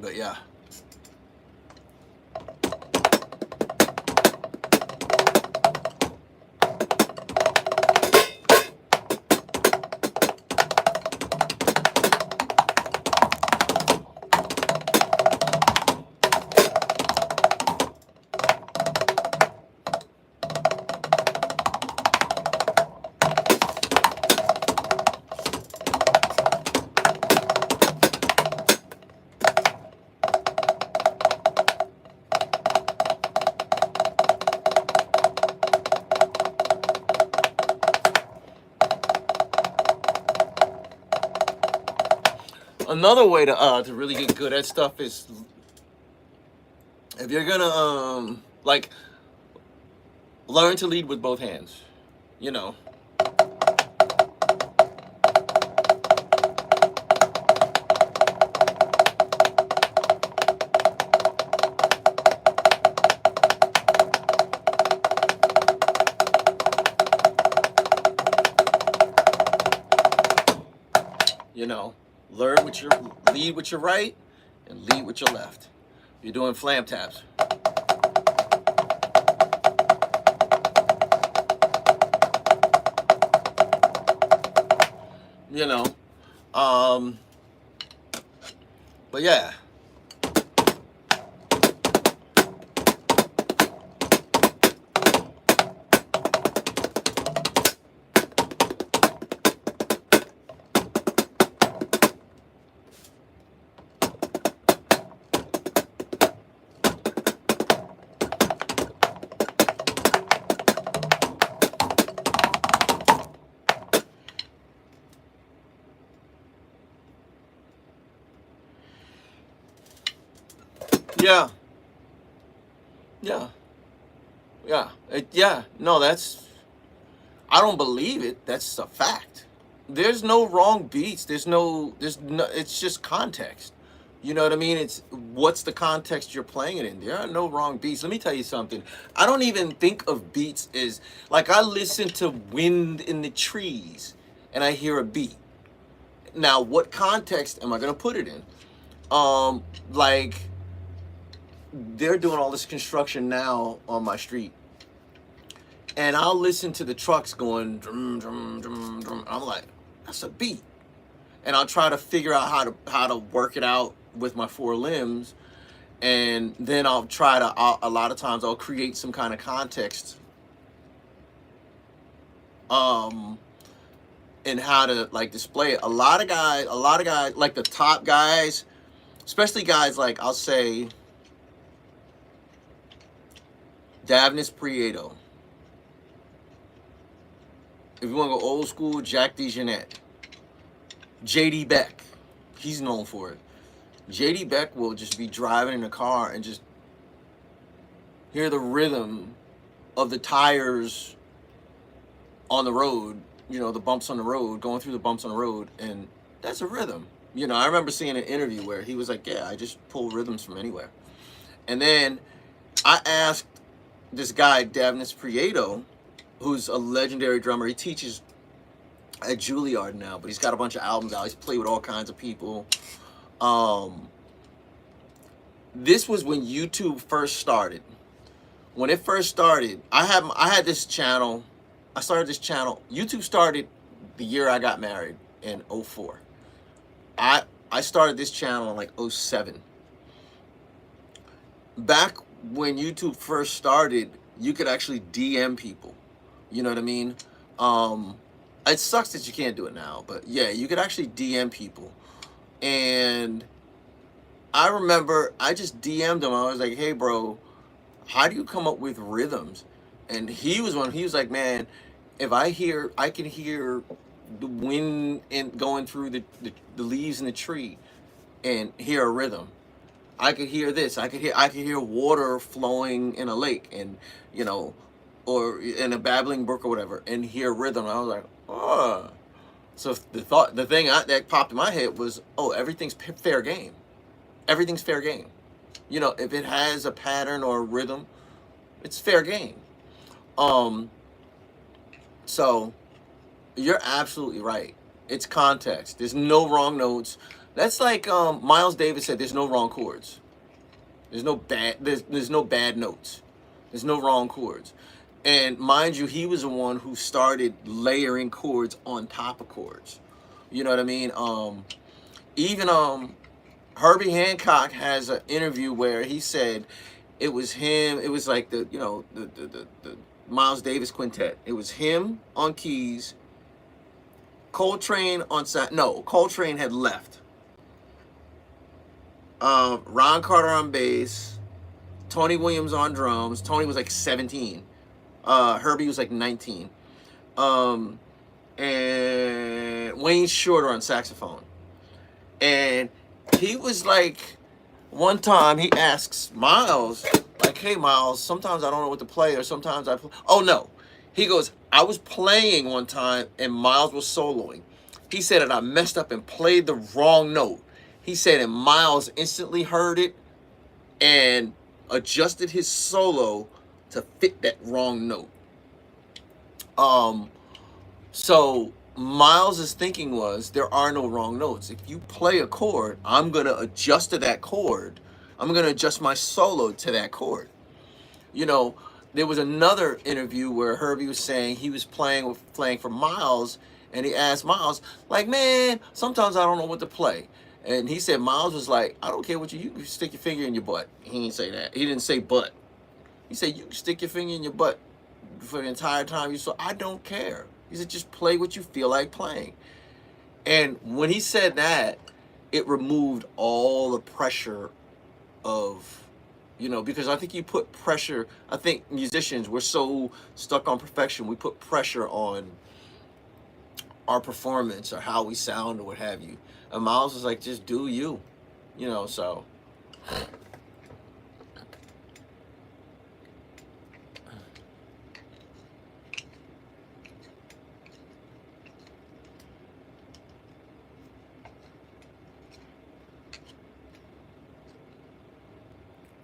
But yeah. Another way to really get good at stuff is if you're gonna like learn to lead with both hands. You know. You know, lead with your right and lead with your left. You're doing flam taps. You know, but yeah. Yeah. Yeah. Yeah. Yeah. No, I don't believe it. That's a fact. There's no wrong beats. There's no, it's just context. You know what I mean? It's what's the context you're playing it in. There are no wrong beats. Let me tell you something. I don't even think of beats as, like, I listen to wind in the trees and I hear a beat. Now, what context am I going to put it in? Like, they're doing all this construction now on my street, and I'll listen to the trucks going drum drum drum drum. I'm like, that's a beat, and I'll try to figure out how to work it out with my four limbs, and then I'll try to. A lot of times I'll create some kind of context, and how to like display it. A lot of guys, like the top guys, especially guys like, I'll say, Davnis Prieto. If you want to go old school, Jack DeJohnette. JD Beck. He's known for it. JD Beck will just be driving in a car and just hear the rhythm of the tires on the road, you know, the bumps on the road, going through the bumps on the road, and that's a rhythm. You know, I remember seeing an interview where he was like, yeah, I just pull rhythms from anywhere. And then I asked this guy, Davnis Prieto, who's a legendary drummer. He teaches at Juilliard now, but he's got a bunch of albums out. He's played with all kinds of people. This was when YouTube first started. When it first started, I had this channel. I started this channel. YouTube started the year I got married in 04. I started this channel in like 07. Back when YouTube first started, you could actually DM people. You know what I mean? It sucks that you can't do it now, but yeah, you could actually DM people. And I remember I just DM'd him. I was like, hey, bro, how do you come up with rhythms? And he was like, man, if I can hear the wind going through the leaves in the tree and hear a rhythm. I could hear this. I could hear water flowing in a lake, and you know, or in a babbling brook or whatever, and hear rhythm. I was like, oh. So the thing that popped in my head was, oh, everything's fair game. Everything's fair game. You know, if it has a pattern or a rhythm, it's fair game. So you're absolutely right. It's context. There's no wrong notes. That's like Miles Davis said, there's no wrong chords. There's no bad notes. There's no wrong chords. And mind you, he was the one who started layering chords on top of chords. You know what I mean? Even Herbie Hancock has an interview where he said it was him. It was like the Miles Davis quintet. It was him on keys. Coltrane on Coltrane had left. Ron Carter on bass. Tony Williams on drums. Tony was like 17. Herbie was like 19. And Wayne Shorter on saxophone. And he was like, one time he asks Miles, like, hey, Miles, sometimes I don't know what to play, or sometimes I play. Oh, no. He goes, I was playing one time and Miles was soloing. He said that I messed up and played the wrong note. He said, and Miles instantly heard it and adjusted his solo to fit that wrong note. So Miles's thinking was, there are no wrong notes. If you play a chord, I'm gonna adjust to that chord. I'm gonna adjust my solo to that chord. You know, there was another interview where Herbie was saying he was playing for Miles, and he asked Miles, like, man, sometimes I don't know what to play. And he said Miles was like, I don't care what you can stick your finger in your butt. He didn't say that. He didn't say butt. He said you can stick your finger in your butt for the entire time you saw. I don't care. He said just play what you feel like playing. And when he said that, it removed all the pressure of, because I think you put pressure. I think musicians, we're so stuck on perfection. We put pressure on our performance or how we sound or what have you. And Miles was like, just do you, so.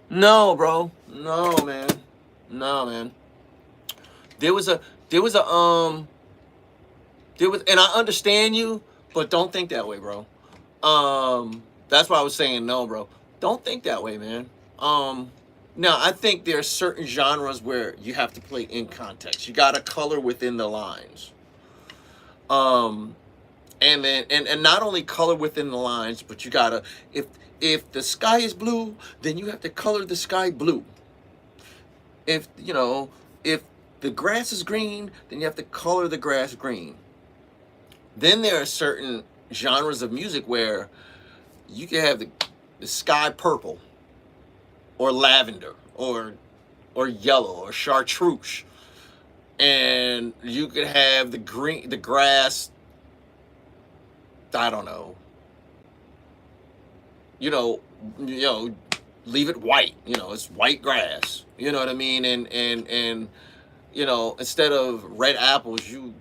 No, bro. No, man. No, man. There was, and I understand you, but don't think that way, bro. That's why I was saying no, bro. Don't think that way, man. Now I think there are certain genres where you have to play in context. You gotta color within the lines. And then and not only color within the lines, but you gotta, if the sky is blue, then you have to color the sky blue. If if the grass is green, then you have to color the grass green. Then there are certain genres of music where you can have the sky purple or lavender or yellow or chartreuse, and you could have the grass, I don't know, leave it white. It's white grass. You know what I mean? And instead of red apples, you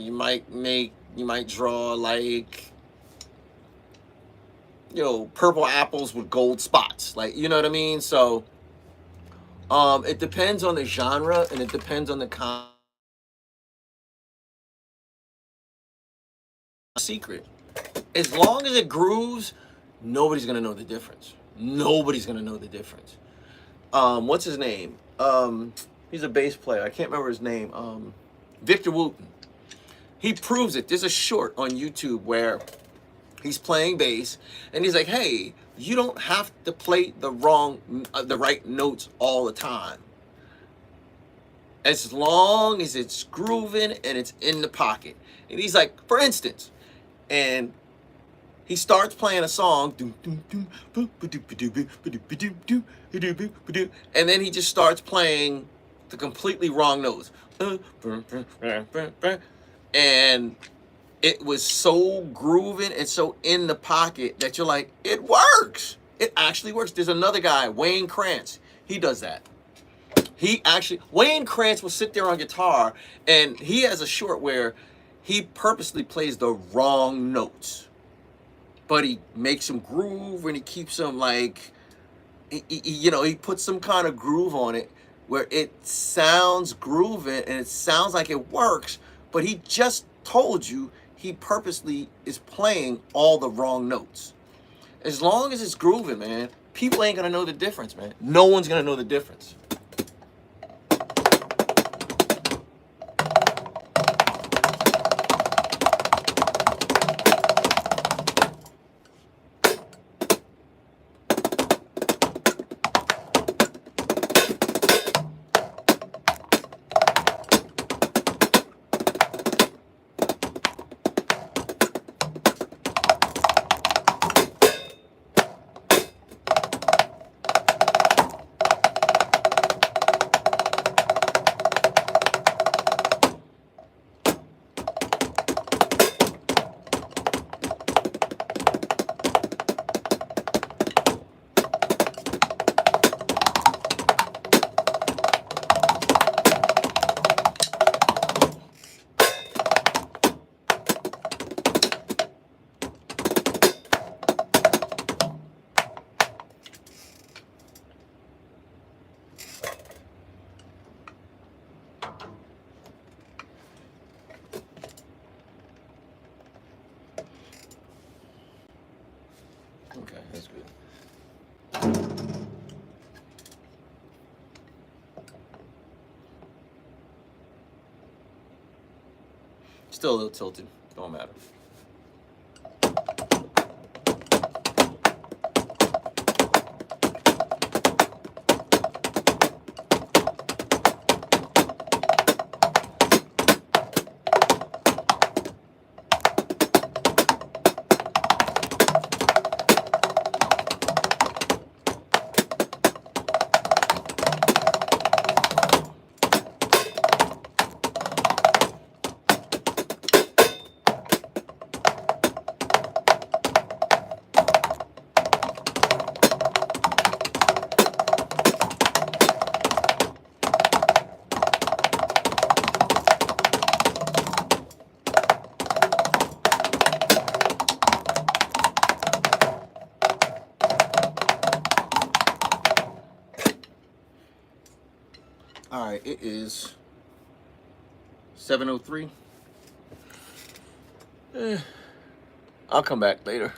might draw like, purple apples with gold spots. Like, you know what I mean? So it depends on the genre and it depends on the secret. As long as it grooves, nobody's gonna know the difference. Nobody's gonna know the difference. What's his name? He's a bass player. I can't remember his name. Victor Wooten. He proves it. There's a short on YouTube where he's playing bass, and he's like, "Hey, you don't have to play the right notes all the time. As long as it's grooving and it's in the pocket." And he's like, for instance, and he starts playing a song, and then he just starts playing the completely wrong notes. And it was so grooving and so in the pocket that you're like, it works. It actually works. There's another guy, Wayne Krantz. He does that. Wayne Krantz will sit there on guitar, and he has a short where he purposely plays the wrong notes, but he makes them groove and he keeps them like, he puts some kind of groove on it where it sounds grooving and it sounds like it works, but he just told you he purposely is playing all the wrong notes. As long as it's grooving, man, people ain't gonna know the difference, man. No one's gonna know the difference. Okay, that's good. Still a little tilted. Don't matter. All right, it is 7:03. I'll come back later.